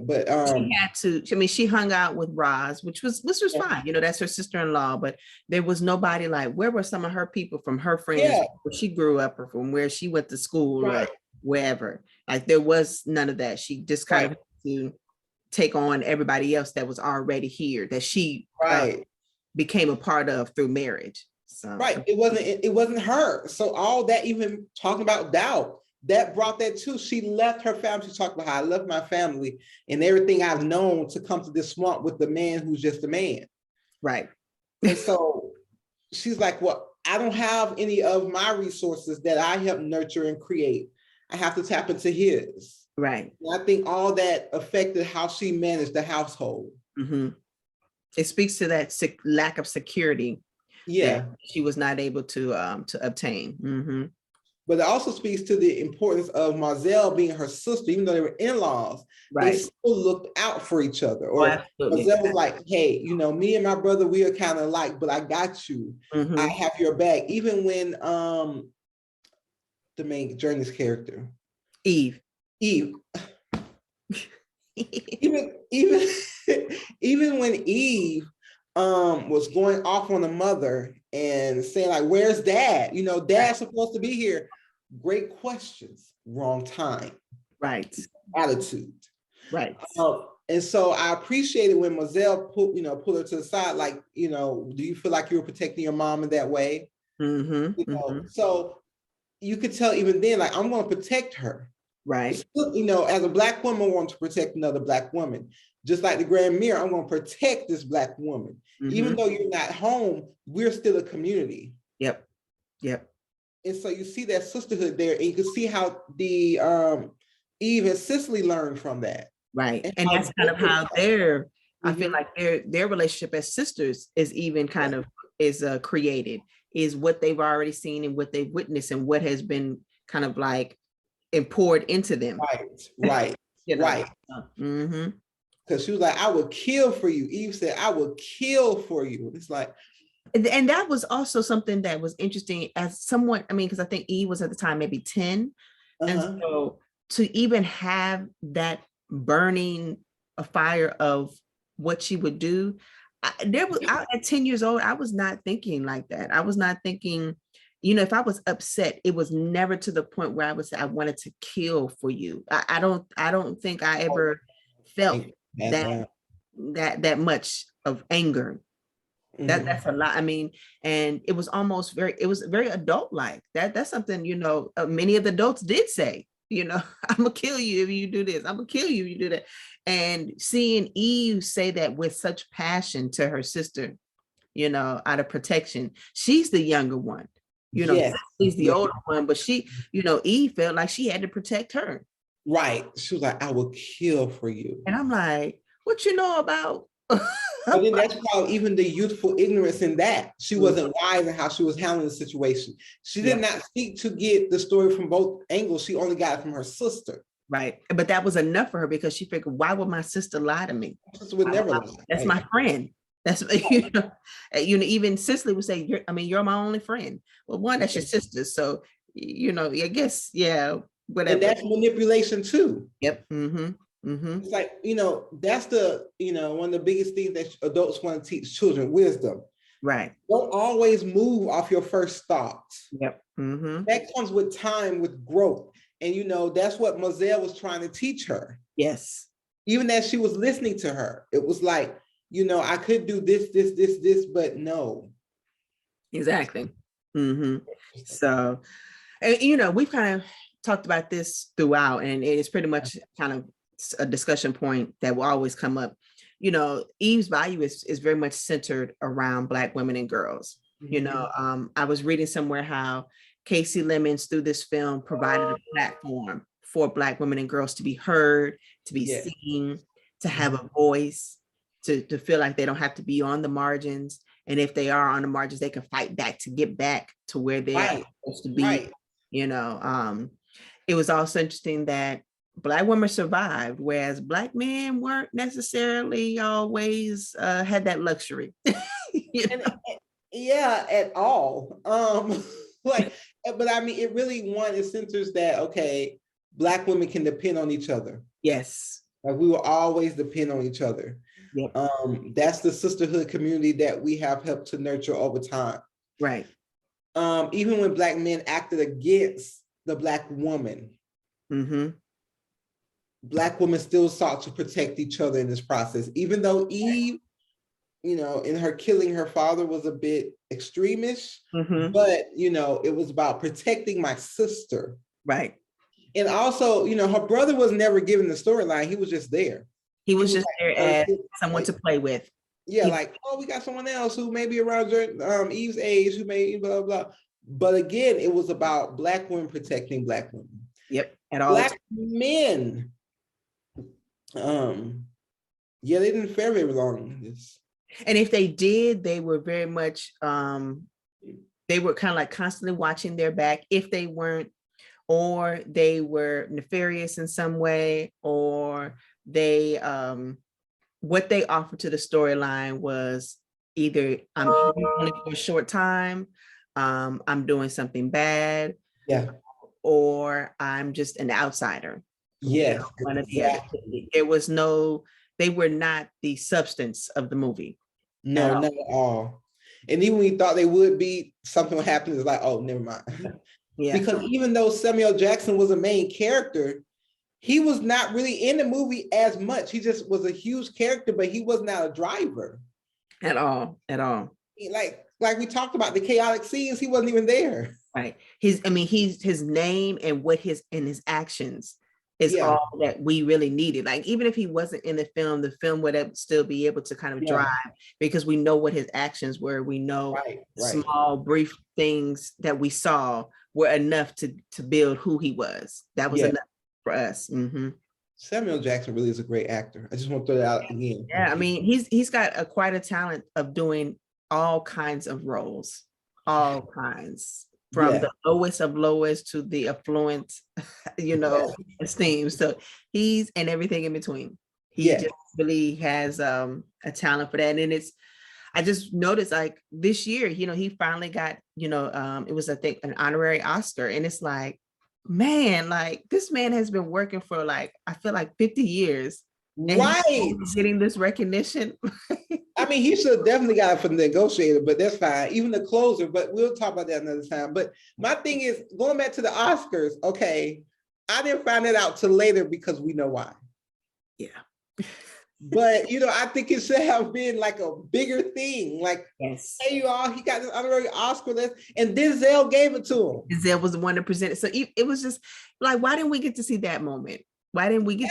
But she had to, I mean, she hung out with Roz, which was fine. You know, that's her sister-in-law, but there was nobody like, where were some of her people from her friends where she grew up or from where she went to school or wherever. Like there was none of that. She just kind of had to take on everybody else that was already here that she became a part of through marriage. So it wasn't her. So all that, even talking about doubt, that brought that too. She left her family. She talked about how I left my family and everything I've known to come to this swamp with the man who's just a man. Right. And so she's like, well, I don't have any of my resources that I help nurture and create. I have to tap into his. Right. And I think all that affected how she managed the household. Mm-hmm. It speaks to that lack of security. Yeah. She was not able to obtain. Mm-hmm. But it also speaks to the importance of Marzel being her sister, even though they were in-laws, they still looked out for each other. Or Marzel was like, hey, you know, me and my brother, we are kind of alike, but I got you. Mm-hmm. I have your back. Even when the main Jurnee's character, Eve. even when Eve was going off on the mother and saying like, where's dad? You know, dad's supposed to be here. Great questions, wrong time. Right. Attitude. Right. And so I appreciated when Moselle pulled her to the side, like, you know, do you feel like you were protecting your mom in that way? Mm-hmm. You know, so you could tell even then, like, I'm going to protect her. Right. You know, as a Black woman, I want to protect another Black woman. Just like the Grand Mirror, I'm going to protect this Black woman. Mm-hmm. Even though you're not home, we're still a community. Yep. Yep. And so you see that sisterhood there, and you can see how the Eve and Cicely learned from that. Right. And that's kind of how I feel like their relationship as sisters is even kind of created, is what they've already seen and what they've witnessed and what has been kind of like poured into them. Right. You know? Right. Mm-hmm. Because she was like, I would kill for you. Eve said, I would kill for you. It's like, and that was also something that was interesting as someone, I mean, because I think Eve was at the time maybe 10. And so to even have that burning a fire of what she would do, at 10 years old, I was not thinking like that. I was not thinking, you know, if I was upset, it was never to the point where I would say I wanted to kill for you. I don't think I ever felt that much of anger. That's a lot. I mean, and it was very adult-like. That's something, you know, many of the adults did say, you know, I'm gonna kill you if you do this. I'm gonna kill you if you do that. And seeing Eve say that with such passion to her sister, you know, out of protection. She's the younger one, you know, she's the older one, but she, you know, Eve felt like she had to protect her. Right. She was like, I will kill for you. And I'm like, what you know about? But then that's probably even the youthful ignorance in that. She wasn't wise in how she was handling the situation. She did not seek to get the story from both angles. She only got it from her sister. Right. But that was enough for her because she figured, why would my sister lie to me? My sister would never lie. That's my friend. That's, you know, even Cicely would say, you're my only friend. Well, one, that's your sister. So, you know, I guess, whatever. And that's manipulation too. Yep. Mm-hmm. Mm-hmm. It's like, you know, that's one of the biggest things that adults want to teach children, wisdom. Right. Don't always move off your first thoughts. Yep. Mm-hmm. That comes with time, with growth. And, you know, that's what Moselle was trying to teach her. Yes. Even as she was listening to her, it was like, you know, I could do this, but no. Exactly. Mm-hmm. So, you know, we've kind of talked about this throughout, and it is pretty much kind of a discussion point that will always come up. You know, Eve's Bayou is very much centered around Black women and girls. Mm-hmm. You know, I was reading somewhere how Kasi Lemmons through this film provided a platform for Black women and girls to be heard, to be seen, to have a voice. to feel like they don't have to be on the margins. And if they are on the margins, they can fight back to get back to where they're supposed to be. Right. It was also interesting that Black women survived, whereas Black men weren't necessarily always had that luxury. Yeah, at all. But I mean, it really it centers that, okay, Black women can depend on each other. Yes. Like we will always depend on each other. Yep. That's the sisterhood community that we have helped to nurture over time. Right. Even when Black men acted against the Black woman, Black women still sought to protect each other in this process. Even though Eve, in her killing her father was a bit extremish, but it was about protecting my sister. Right. And also, her brother was never given the storyline. He was just there. He was just there as someone to play with. Yeah, we got someone else who may be around Eve's age, who may blah, blah, blah. But again, it was about Black women protecting Black women. Yep. At all. Black men, they didn't fare very long in this. And if they did, they were very much, they were kind of like constantly watching their back if they weren't, or they were nefarious in some way, or they, what they offered to the storyline was either I'm here for a short time, I'm doing something bad, or I'm just an outsider. Yes, one of the other. There was no, they were not the substance of the movie. No, not at all. And even when we thought they would be, something would happen. It's like, oh, never mind. Yeah. Because even though Samuel Jackson was a main character, he was not really in the movie as much. He just was a huge character, but he was not a driver. At all. Like we talked about the chaotic scenes, he wasn't even there. Right. His name and his actions is all that we really needed. Like, even if he wasn't in the film would still be able to kind of drive, because we know what his actions were. We know small, brief things that we saw were enough to build who he was. That was enough for us. Samuel Jackson really is a great actor. I just want to throw that out again. Yeah, I mean, he's got quite a talent of doing all kinds of roles, all kinds. From the lowest of lowest to the affluent, esteem. So he's and everything in between. He just really has a talent for that. And I just noticed, like, this year, he finally got, it was, I think, an honorary Oscar. And it's like, man, like, this man has been working for, like, I feel like 50 years. Right. Getting this recognition. I mean, he should have definitely got it from the negotiator, but that's fine. Even the closer, but we'll talk about that another time. But my thing is, going back to the Oscars, okay, I didn't find it out till later because we know why. Yeah. But, I think it should have been like a bigger thing. Like, hey, you all, he got this honorary Oscar list, and Denzel gave it to him. Denzel was the one to present it. So it was just like, why didn't we get to see that moment? Why didn't we get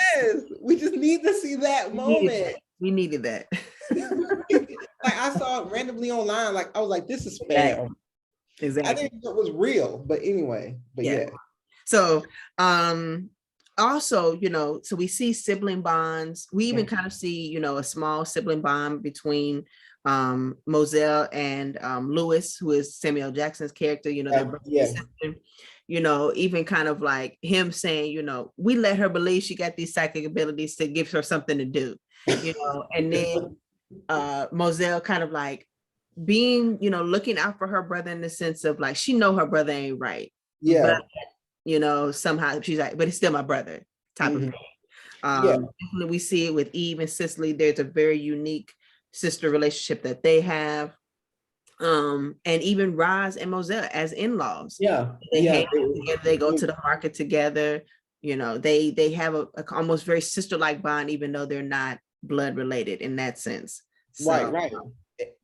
we just need to see that moment. We needed that. Like, I saw it randomly online. Like, I was like, this is spam. Exactly. I didn't know it was real, but anyway, yeah. So also, so we see sibling bonds. We even kind of see, a small sibling bond between Moselle and Lewis, who is Samuel Jackson's character, their brother and sister. Even kind of like him saying, we let her believe she got these psychic abilities to give her something to do, and then Moselle kind of like being, looking out for her brother in the sense of like, she know her brother ain't right. Yeah. But, somehow she's like, but it's still my brother type of thing. Definitely we see it with Eve and Cicely. There's a very unique sister relationship that they have. And even Roz and Moselle as in-laws. They hang out together, they go to the market together. They have a almost very sister-like bond, even though they're not blood related in that sense. So, right.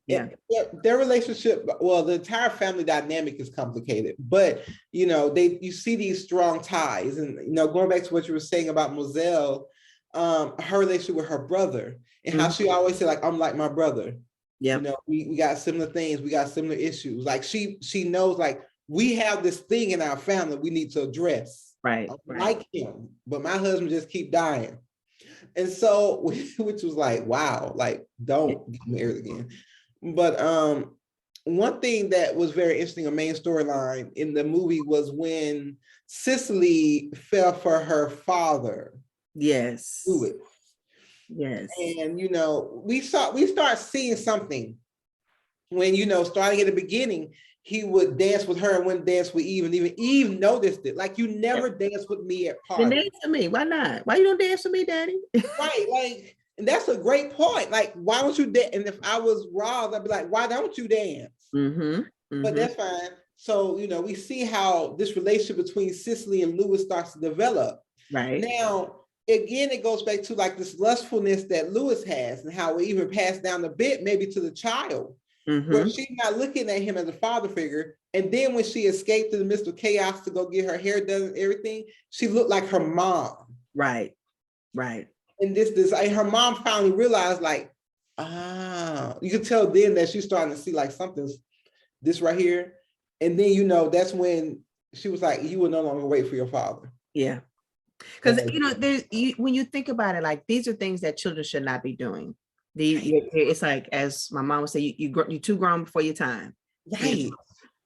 Their relationship, well, the entire family dynamic is complicated, but you see these strong ties. And going back to what you were saying about Moselle, her relationship with her brother, and how she always said, like, I'm like my brother. Yeah, we got similar things, we got similar issues. Like, she knows, like, we have this thing in our family we need to address. Right. Like him, but my husband just keep dying. And so, which was like, wow, like, don't get married again. But one thing that was very interesting, a main storyline in the movie, was when Cicely fell for her father. Yes. Louis. Yes. And we start seeing something when, starting at the beginning, he would dance with her and wouldn't dance with Eve, and even Eve noticed it. Like, you never dance with me at Then parties. dance with me. Why not? Why you don't dance with me, Daddy? Right. Like, and that's a great point. Like, why don't you dance? And if I was Roz, I'd be like, why don't you dance? But that's fine. So, we see how this relationship between Cicely and Louis starts to develop. Right. Now, again, it goes back to like this lustfulness that Louis has, and how it even passed down a bit, maybe to the child, where she's not looking at him as a father figure. And then when she escaped in the midst of chaos to go get her hair done and everything, she looked like her mom. Right. And her mom finally realized, like, you could tell then that she's starting to see like something's this right here. And then, that's when she was like, you will no longer wait for your father. Yeah. Because, when you think about it, like, these are things that children should not be doing. It's like, as my mom would say, you're too grown before your time. Right.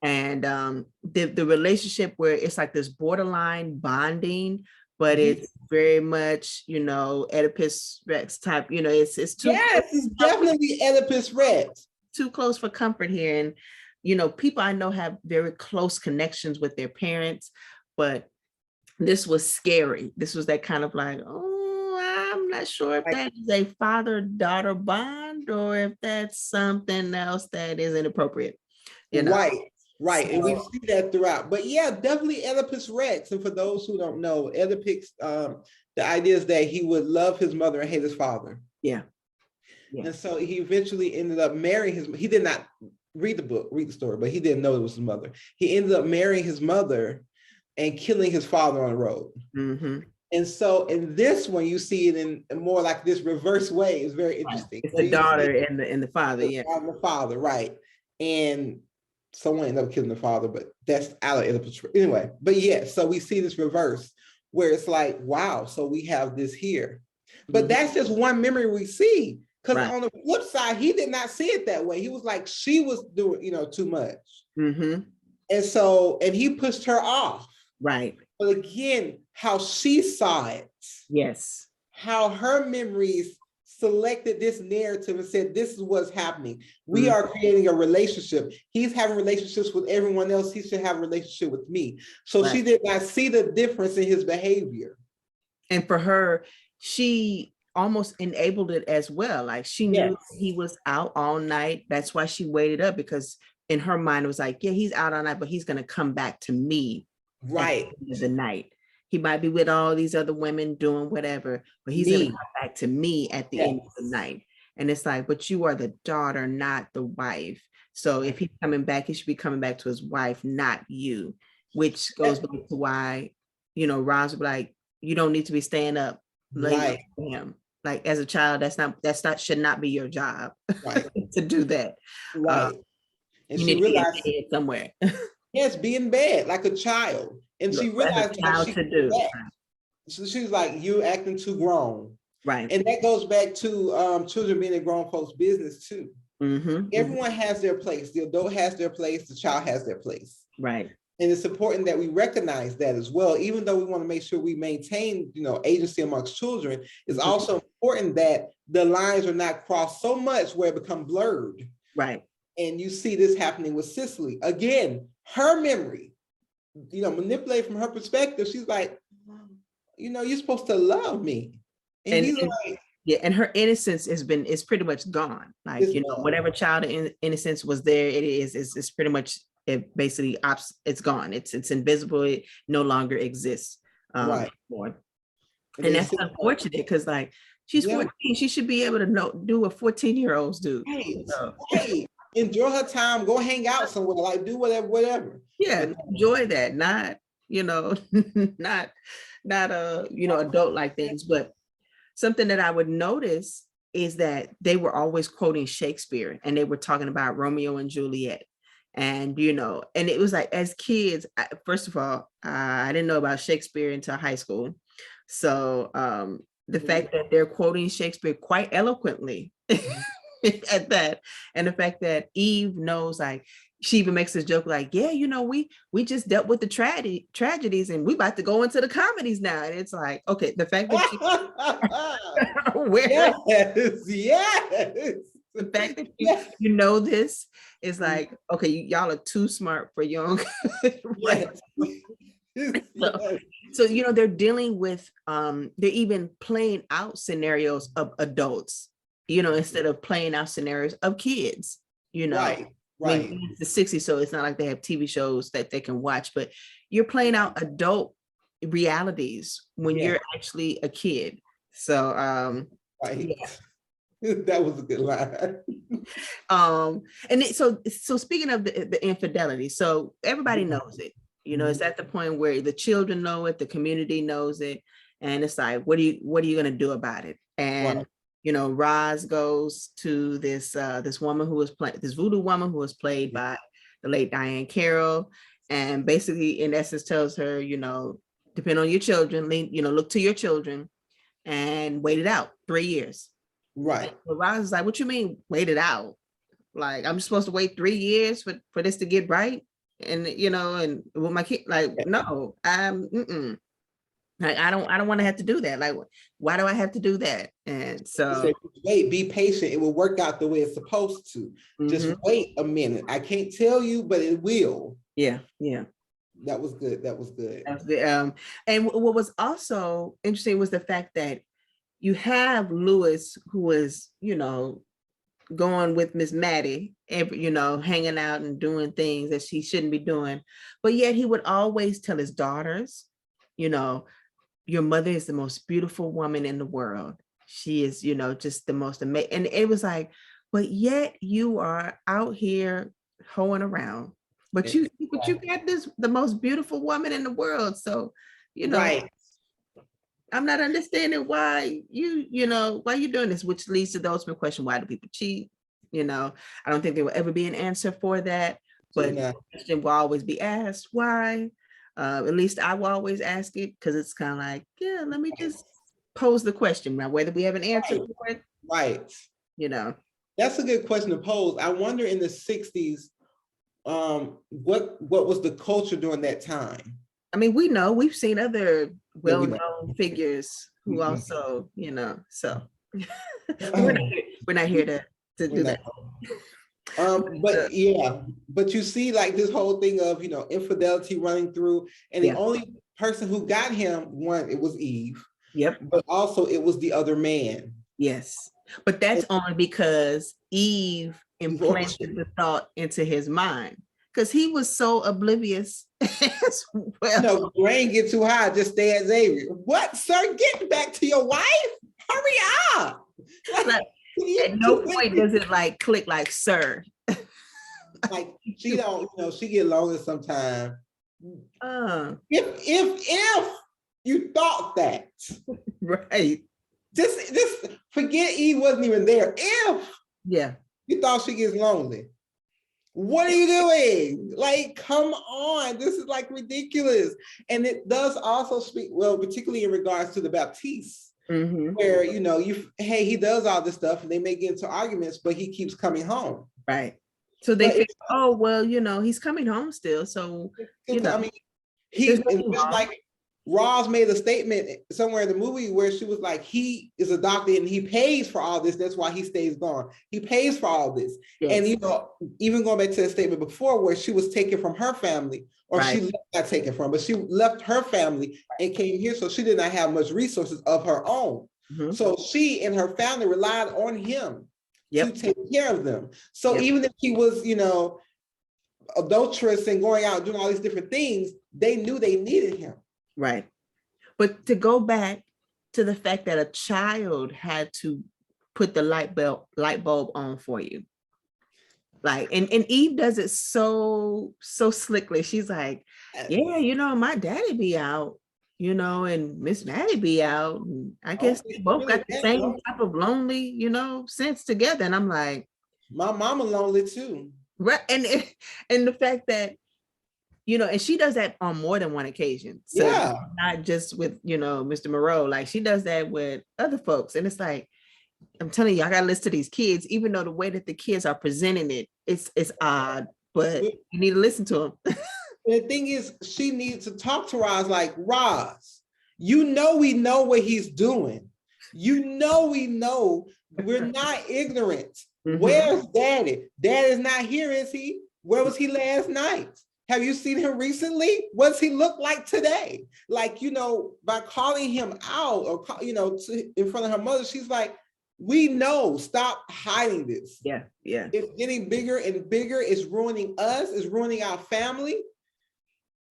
And the relationship where it's like this borderline bonding, but it's very much, Oedipus Rex type, it's too. Yes, it's definitely Oedipus Rex. Too close for comfort here. And, people I know have very close connections with their parents, but this was scary. This was that kind of like, oh, I'm not sure if that is a father-daughter bond or if that's something else that is inappropriate. Right. So, and we see that throughout. But yeah, definitely Oedipus Rex. And for those who don't know, Oedipus, the idea is that he would love his mother and hate his father. Yeah. And so he eventually ended up marrying he did not read the story, but he didn't know it was his mother. He ended up marrying his mother and killing his father on the road. And so in this one, you see it in more like this reverse way. It's very interesting. It's the daughter and the father, The father, right. And someone ended up killing the father, but that's out of Oedipus. Anyway, but yeah, so we see this reverse where it's like, wow, so we have this here. But that's just one memory we see. Because on the flip side, he did not see it that way. He was like, she was doing, too much. And so, and he pushed her off. Right. But again, how she saw it. Yes. How her memories selected this narrative and said, this is what's happening. We are creating a relationship. He's having relationships with everyone else. He should have a relationship with me. So she did not see the difference in his behavior. And for her, she almost enabled it as well. Like, she knew he was out all night. That's why she waited up, because in her mind it was like, yeah, he's out all night, but he's going to come back to me at the end of the night. He might be with all these other women doing whatever, but he's going to come back to me at the end of the night. And it's like, but you are the daughter, not the wife. So if he's coming back, he should be coming back to his wife, not you, which goes back to why, Roz would be like, you don't need to be staying up late for him. Like, as a child, should not be your job to do that. And you she need realized to be somewhere. Yes, be in bed like a child. And she realized what to do. So she was like, you acting too grown. Right. And that goes back to children being in grown folks' business too. Everyone has their place. The adult has their place. The child has their place. Right. And it's important that we recognize that as well. Even though we want to make sure we maintain, agency amongst children, it's also important that the lines are not crossed so much where it become blurred. Right. And you see this happening with Cicely. Again, her memory, manipulated from her perspective. She's like, you're supposed to love me. And he's like, yeah, and her innocence is pretty much gone. Like, whatever child innocence was there, it's pretty much, it basically it's gone. It's invisible. It no longer exists anymore. And that's unfortunate, because like, she's 14. She should be able to do what 14-year-olds do. Hey, enjoy her time. Go hang out somewhere. Like, do whatever. Yeah, enjoy that. Not not adult like things. But something that I would notice is that they were always quoting Shakespeare, and they were talking about Romeo and Juliet. And, and it was like, as kids, first of all, I didn't know about Shakespeare until high school. So The fact that they're quoting Shakespeare quite eloquently at that, and the fact that Eve knows, like, she even makes this joke like, yeah, we just dealt with the tragedies and we about to go into the comedies now. And it's like, okay, the fact that you aware, yes. The fact that you know this is like, okay, y'all are too smart for young. Right. So they're dealing with they're even playing out scenarios of adults, instead of playing out scenarios of kids, Right. I mean, it's the 60s, so it's not like they have TV shows that they can watch, but you're playing out adult realities when you're actually a kid. So right. Yeah. That was a good line. And so speaking of the infidelity, so everybody knows it. It's at the point where the children know it, the community knows it, and it's like, what are you going to do about it? And Roz goes to this woman who was playing, this voodoo woman who was played by the late Diane Carroll, and basically, in essence, tells her, depend on your children, look to your children, and wait it out 3 years. Right. So Roz is like, what you mean wait it out? Like, I'm supposed to wait 3 years for this to get right? And and with my kid, like, no, like, I don't want to have to do that. Like, why do I have to do that? And so wait, be patient. It will work out the way it's supposed to. Just wait a minute. I can't tell you, but it will. Yeah. That was good. That was good. And what was also interesting was the fact that you have Lewis, who was, going with Miss Maddie, hanging out and doing things that she shouldn't be doing. But yet he would always tell his daughters, your mother is the most beautiful woman in the world. She is, just the most amazing. And it was like, but yet you are out here hoeing around. But you got the most beautiful woman in the world. So, right. I'm not understanding why why you're doing this, which leads to the ultimate question: why do people cheat? I don't think there will ever be an answer for that, but the question will always be asked. Why? At least I will always ask it, because it's kind of like, yeah, let me just pose the question. Now, whether we have an answer for it, right? That's a good question to pose. I wonder, in the 60s, what was the culture during that time? I mean, we've seen other well-known figures who also, so we're not here to do that. But you see, like, this whole thing of, infidelity running through, and the only person who got him, one, it was Eve. Yep. But also it was the other man. Yes. But that's only because Eve implanted the thought into his mind, because he was so oblivious as well. Brain get too high, just stay at Xavier. What, sir? Get back to your wife. Hurry up. Like, at no point does it like click, like, sir. Like, she don't, she get lonely sometimes. If you thought that. Right. Just forget Eve wasn't even there. If you thought she gets lonely, what are you doing? Like, come on, this is like ridiculous. And it does also speak, well, particularly in regards to the Baptiste, where, he does all this stuff and they may get into arguments, but he keeps coming home. Right. So they think, oh, well, he's coming home still. So, I mean, he's like, Roz made a statement somewhere in the movie where she was like, he is a doctor and he pays for all this. That's why he stays gone. He pays for all this. Yes. And, even going back to the statement before where she was taken from her family, or she not taken from, but she left her family and came here. So she did not have much resources of her own. So she and her family relied on him to take care of them. So even if he was, adulterous and going out doing all these different things, they knew they needed him. Right. But to go back to the fact that a child had to put the light bulb on for you. Like, and Eve does it so slickly. She's like, yeah, my daddy be out, and Miss Maddie be out. And I guess they both got the same type of lonely, sense together. And I'm like, my mama lonely too. Right. And the fact that, and she does that on more than one occasion. So not just with, Mr. Moreau, like she does that with other folks. And it's like, I'm telling you, I gotta listen to these kids, even though the way that the kids are presenting it, it's odd, but you need to listen to them. The thing is, she needs to talk to Roz like, Roz, we know what he's doing. We know we're not ignorant. Where's Daddy? Dad is not here, is he? Where was he last night? Have you seen him recently? What does he look like today? Like, by calling him out or, in front of her mother, she's like, we know, stop hiding this. Yeah. It's getting bigger and bigger. It's ruining us. It's ruining our family.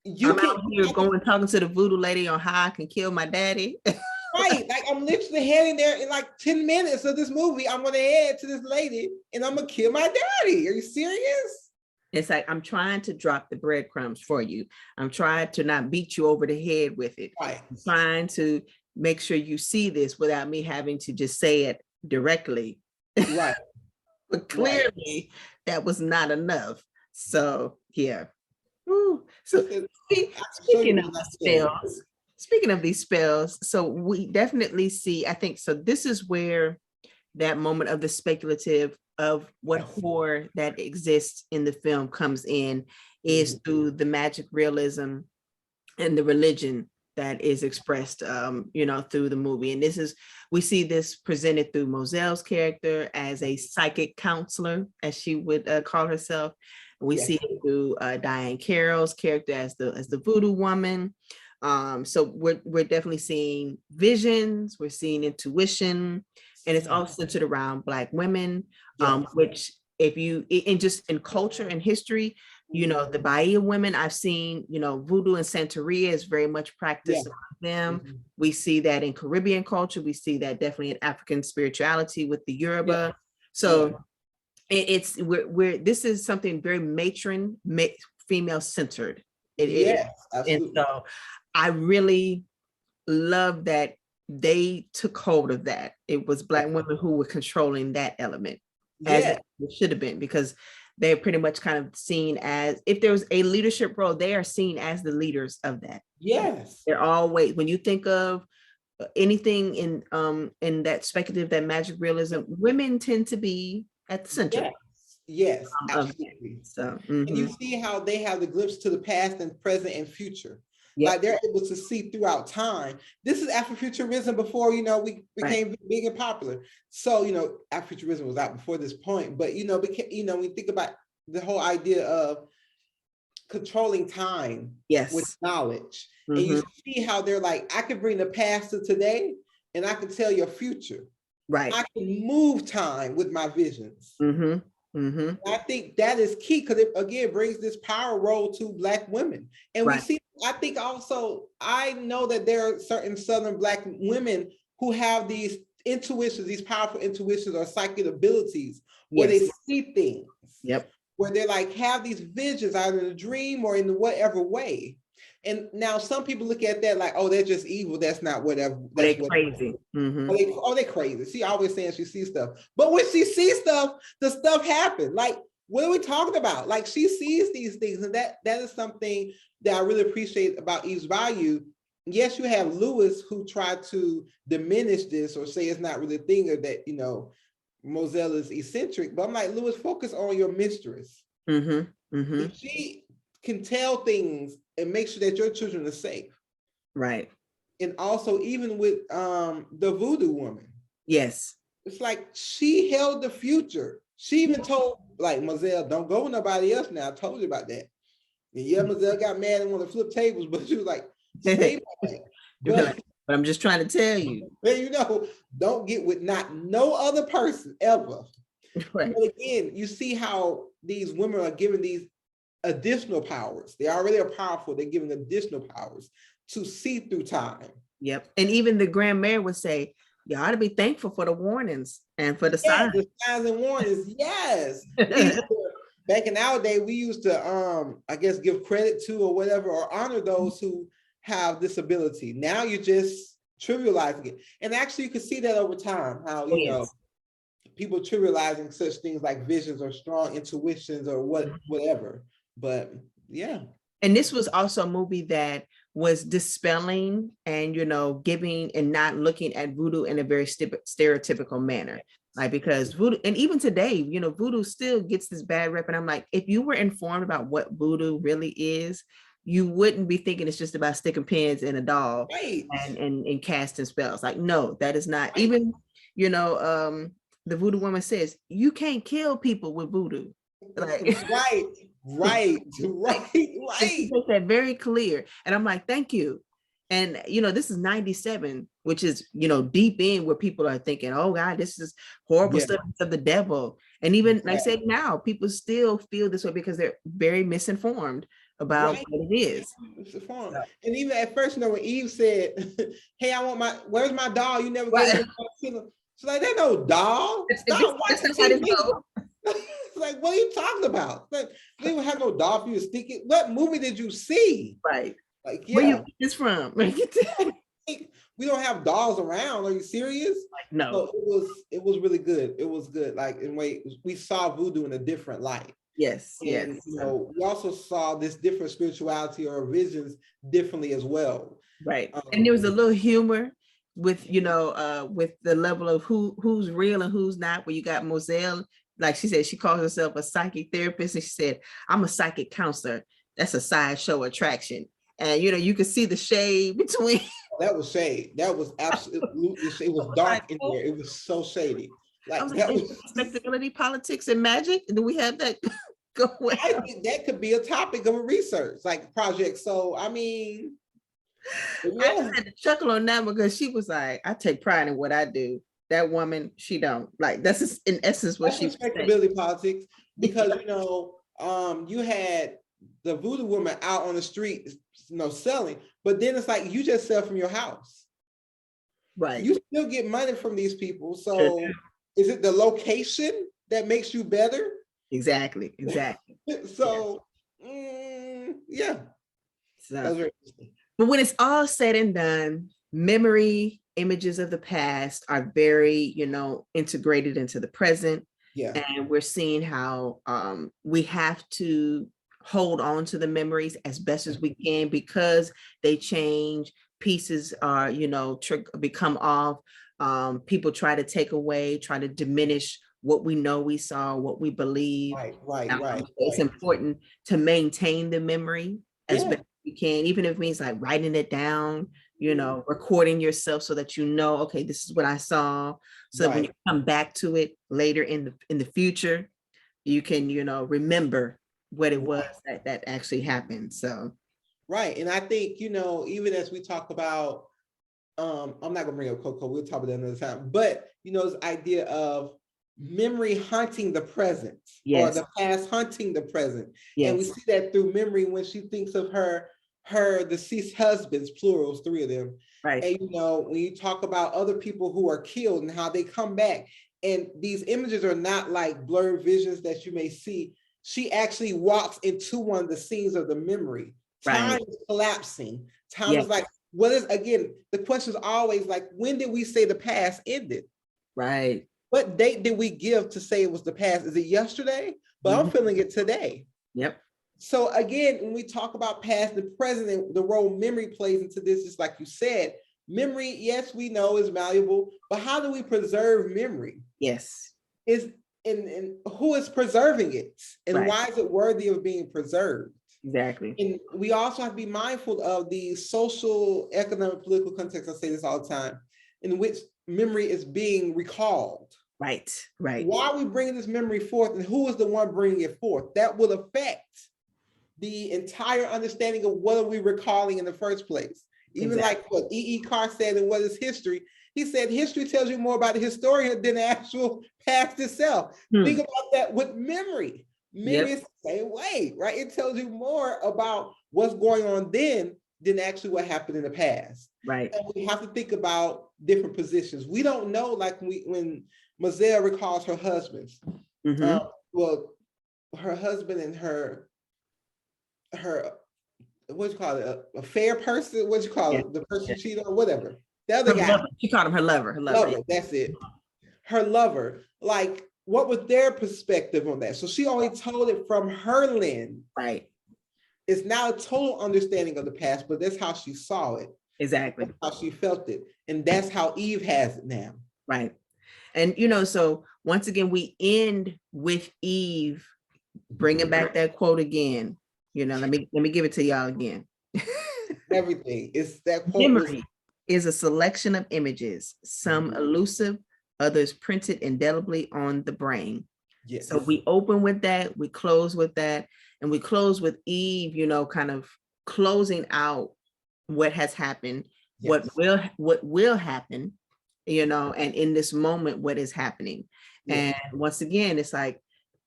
I'm out here talking to the voodoo lady on how I can kill my daddy. Right. Like I'm literally heading there in like 10 minutes of this movie. I'm going to head to this lady and I'm going to kill my daddy. Are you serious? It's like, I'm trying to drop the breadcrumbs for you. I'm trying to not beat you over the head with it. Right. I'm trying to make sure you see this without me having to just say it directly. Right. But clearly that was not enough. So yeah. Ooh. So speaking of these spells, so we definitely see, I think, so this is where that moment of the speculative of what horror that exists in the film comes in, is through the magic realism and the religion that is expressed, through the movie. And we see this presented through Moselle's character as a psychic counselor, as she would call herself. We see it through Diane Carroll's character as the voodoo woman. So we're definitely seeing visions, we're seeing intuition, and it's all centered around Black women, which just in culture and history, the Bayou women, I've seen, voodoo and Santeria is very much practiced among them. We see that in Caribbean culture. We see that definitely in African spirituality with the Yoruba. So this is something very female centered. Absolutely. And so I really love that they took hold of that. It was Black women who were controlling that element, as it should have been, because they're pretty much kind of seen as, if there was a leadership role, they are seen as the leaders of that. Yes. They're always, when you think of anything in that speculative, that magic realism, women tend to be at the center. Yes, absolutely. So, and you see how they have the glimpse to the past and present and future. Like they're able to see throughout time. This is Afrofuturism before, we became big and popular. So, Afrofuturism was out before this point, but, when you think about the whole idea of controlling time with knowledge, and you see how they're like, I can bring the past to today and I can tell your future. Right. I can move time with my visions. I think that is key, because it again brings this power role to Black women. And we see, I think also, I know that there are certain Southern Black women who have these intuitions, these powerful intuitions or psychic abilities, where they see things, where they like have these visions either in a dream or in whatever way. And now some people look at that like, oh, they're just evil. That's not whatever. They're crazy. They're crazy. She always saying she sees stuff. But when she sees stuff, the stuff happens. Like, what are we talking about? Like, she sees these things. And that is something that I really appreciate about Eve's Bayou. Yes, you have Lewis who tried to diminish this or say it's not really a thing, or that, Moselle is eccentric. But I'm like, Lewis, focus on your mistress. If she can tell things and make sure that your children are safe. Right. And also, even with the voodoo woman. Yes. It's like she held the future. She even told, like, Moselle, don't go with nobody else now. I told you about that. And Moselle got mad and wanted to flip tables, but she was like, stay back. But I'm just trying to tell you. Don't get with no other person ever. Right. But again, you see how these women are given these additional powers. They already are powerful. They're given additional powers to see through time. Yep. And even the Grand Mayor would say, you ought to be thankful for the warnings and for the signs. The signs and warnings. Yes. Back in our day, we used to, I guess, give credit to or whatever, or honor those who have this ability. Now you're just trivializing it. And actually, you can see that over time, how, people trivializing such things like visions or strong intuitions or whatever. But yeah. And this was also a movie that was dispelling and, giving and not looking at voodoo in a very stereotypical manner. Like, because voodoo, and even today, voodoo still gets this bad rep. And I'm like, if you were informed about what voodoo really is, you wouldn't be thinking it's just about sticking pins in a doll Right. and casting spells. Like, no, that is not. Even, the voodoo woman says, you can't kill people with voodoo. Like, right. she makes that very clear. And I'm like, thank you. And this is 97, which is deep in where people are thinking, oh God, this is horrible stuff of the devil. And even like I said, now people still feel this way because they're very misinformed about what it is. And even at first, when Eve said, hey, where's my doll? You never gave me. She's like, there's no doll. Stop watching TV. Like, what are you talking about? Like, they don't have no doll for you to stick it. What movie did you see? Right. Like, where you get this from? We don't have dolls around. Are you serious? Like, no. So it was really good. It was good. Like, in a way, we saw voodoo in a different light. Yes. And, we also saw this different spirituality or visions differently as well. Right. And there was a little humor with, with the level of who's real and who's not, where you got Moselle, like she said, she calls herself a psychic therapist. And she said, I'm a psychic counselor. That's a sideshow attraction. And, you could see the shade between. That was shade. That was absolutely, it was dark in there. It was so shady. Like, that was respectability, politics, and magic. Do we have that go well? I think that could be a topic of a research, like, project. So, I mean, I just had to chuckle on that because she was like, I take pride in what I do. That woman, she don't. Like, that's just, in essence what she respectability politics, because you had the voodoo woman out on the street, selling, but then it's like, you just sell from your house, right? You still get money from these people. So is it the location that makes you better? Exactly. So yeah. So, but when it's all said and done, memory images of the past are very, integrated into the present. Yeah. And we're seeing how we have to hold on to the memories as best as we can, because they change. Pieces are, become off. People try to take away, try to diminish what we know we saw, what we believe. Right. It's important to maintain the memory as best you can, even if it means like writing it down, recording yourself so that okay, this is what I saw. So that when you come back to it later in the future, you can, remember what it was that actually happened. So right. And I think, even as we talk about, I'm not gonna bring up Coco, we'll talk about that another time, but this idea of memory haunting the present, or the past haunting the present. And we see that through memory when she thinks of her deceased husbands, plurals, 3 of them. Right. And when you talk about other people who are killed and how they come back, and these images are not like blurred visions that you may see. She actually walks into one of the scenes of the memory. Time is collapsing. Time is like, again, the question is always like, when did we say the past ended? Right. What date did we give to say it was the past? Is it yesterday? But I'm feeling it today. Yep. So again, when we talk about past and present and the role memory plays into this, just like you said, memory, yes, we know is valuable, but how do we preserve memory? Yes. And who is preserving it? And why is it worthy of being preserved? Exactly. And we also have to be mindful of the social, economic, political context, I say this all the time, in which memory is being recalled. Right. Why are we bringing this memory forth, and who is the one bringing it forth? That will affect the entire understanding of what are we recalling in the first place. Even like what E.E. Carr said in What is History? He said history tells you more about the historian than the actual past itself. Think about that with memory. Memory is the same way, right? It tells you more about what's going on then than actually what happened in the past. Right. And we have to think about different positions. We don't know, like when Moselle recalls her husbands. Well, her husband and her what you call it, a fair person, what you call it, the person she cheated on, whatever. The other guy. Lover. She called him her lover. Her lover. That's it. Her lover. Like, what was their perspective on that? So she only told it from her lens. Right. it's now a total understanding of the past, but that's how she saw it. Exactly. That's how she felt it. And that's how Eve has it now. Right. And, you know, so once again, we end with Eve bringing back that quote again. You know, let me give it to y'all again. Everything is that quote. Memory is a selection of images, some elusive, others printed indelibly on the brain. Yes. So we open with that, we close with that, and we close with Eve, you know, kind of closing out what has happened, yes. what will happen, you know, and in this moment, what is happening. Yes. And once again, it's like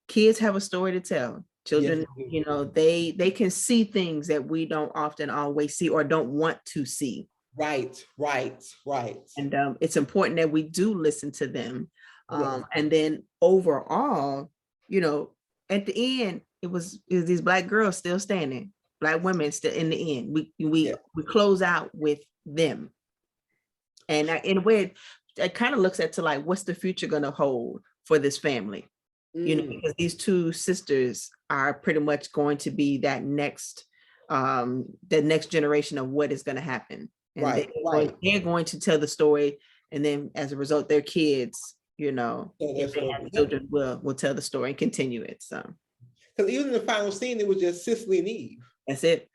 kids have a story to tell. Children, yes. you know, they can see things that we don't often always see or don't want to see. Right. And it's important that we do listen to them. Yes. And then overall, you know, at the end, it was these Black girls still standing, Black women still in the end. We close out with them. And in a way, it kind of looks at to like, what's the future going to hold for this family? You know, because these two sisters are pretty much going to be that next generation of what is going to happen. And they're going to tell the story, and then as a result, their kids, you know, if they have children, will tell the story and continue it. So, because even in the final scene, it was just Cicely and Eve. That's it.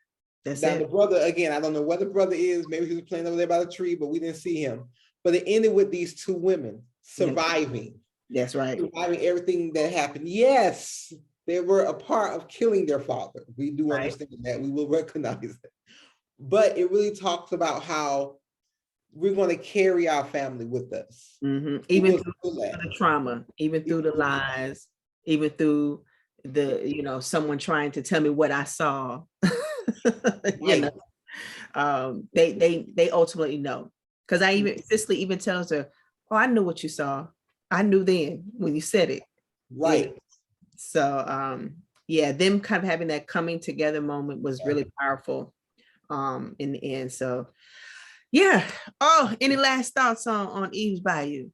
Now the brother, again, I don't know where the brother is. Maybe he was playing over there by the tree, but we didn't see him. But it ended with these two women surviving. That's right. Surviving everything that happened. Yes, they were a part of killing their father. We do understand that. We will recognize that. But it really talks about how we're going to carry our family with us. Even through the trauma, even through the lies, even through the, you know, someone trying to tell me what I saw. You know, they ultimately know. Because Cicely even tells her, oh, I knew what you saw. I knew then when you said it. Right. Yeah. So yeah, them kind of having that coming together moment was really powerful in the end. So yeah. Oh, any last thoughts on Eve's Bayou?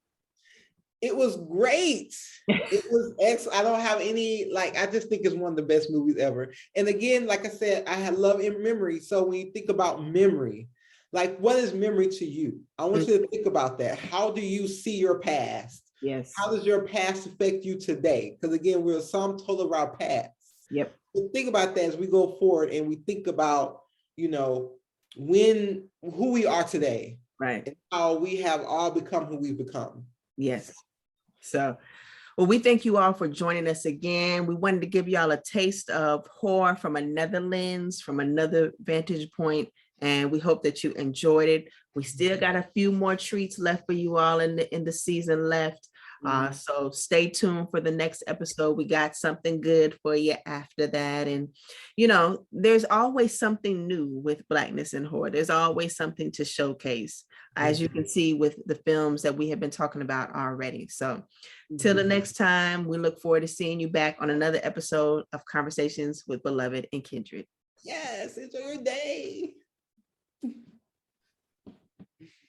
It was great. It was excellent. I don't have any, like, I just think it's one of the best movies ever. And again, like I said, I love in memory. So when you think about memory, like, what is memory to you? I want you to think about that. How do you see your past? Yes. How does your past affect you today? Because again, we're a sum total of our past. Yep. So think about that as we go forward and we think about, you know, who we are today. Right. And how we have all become who we've become. Yes. So, well, we thank you all for joining us again. We wanted to give y'all a taste of horror from another lens, from another vantage point, and we hope that you enjoyed it. We still got a few more treats left for you all in the season left. So stay tuned for the next episode. We got something good for you after that. And, you know, there's always something new with Blackness and Horror. There's always something to showcase, as you can see with the films that we have been talking about already. So till the next time, we look forward to seeing you back on another episode of Conversations with Beloved and Kindred. Yes, enjoy your day.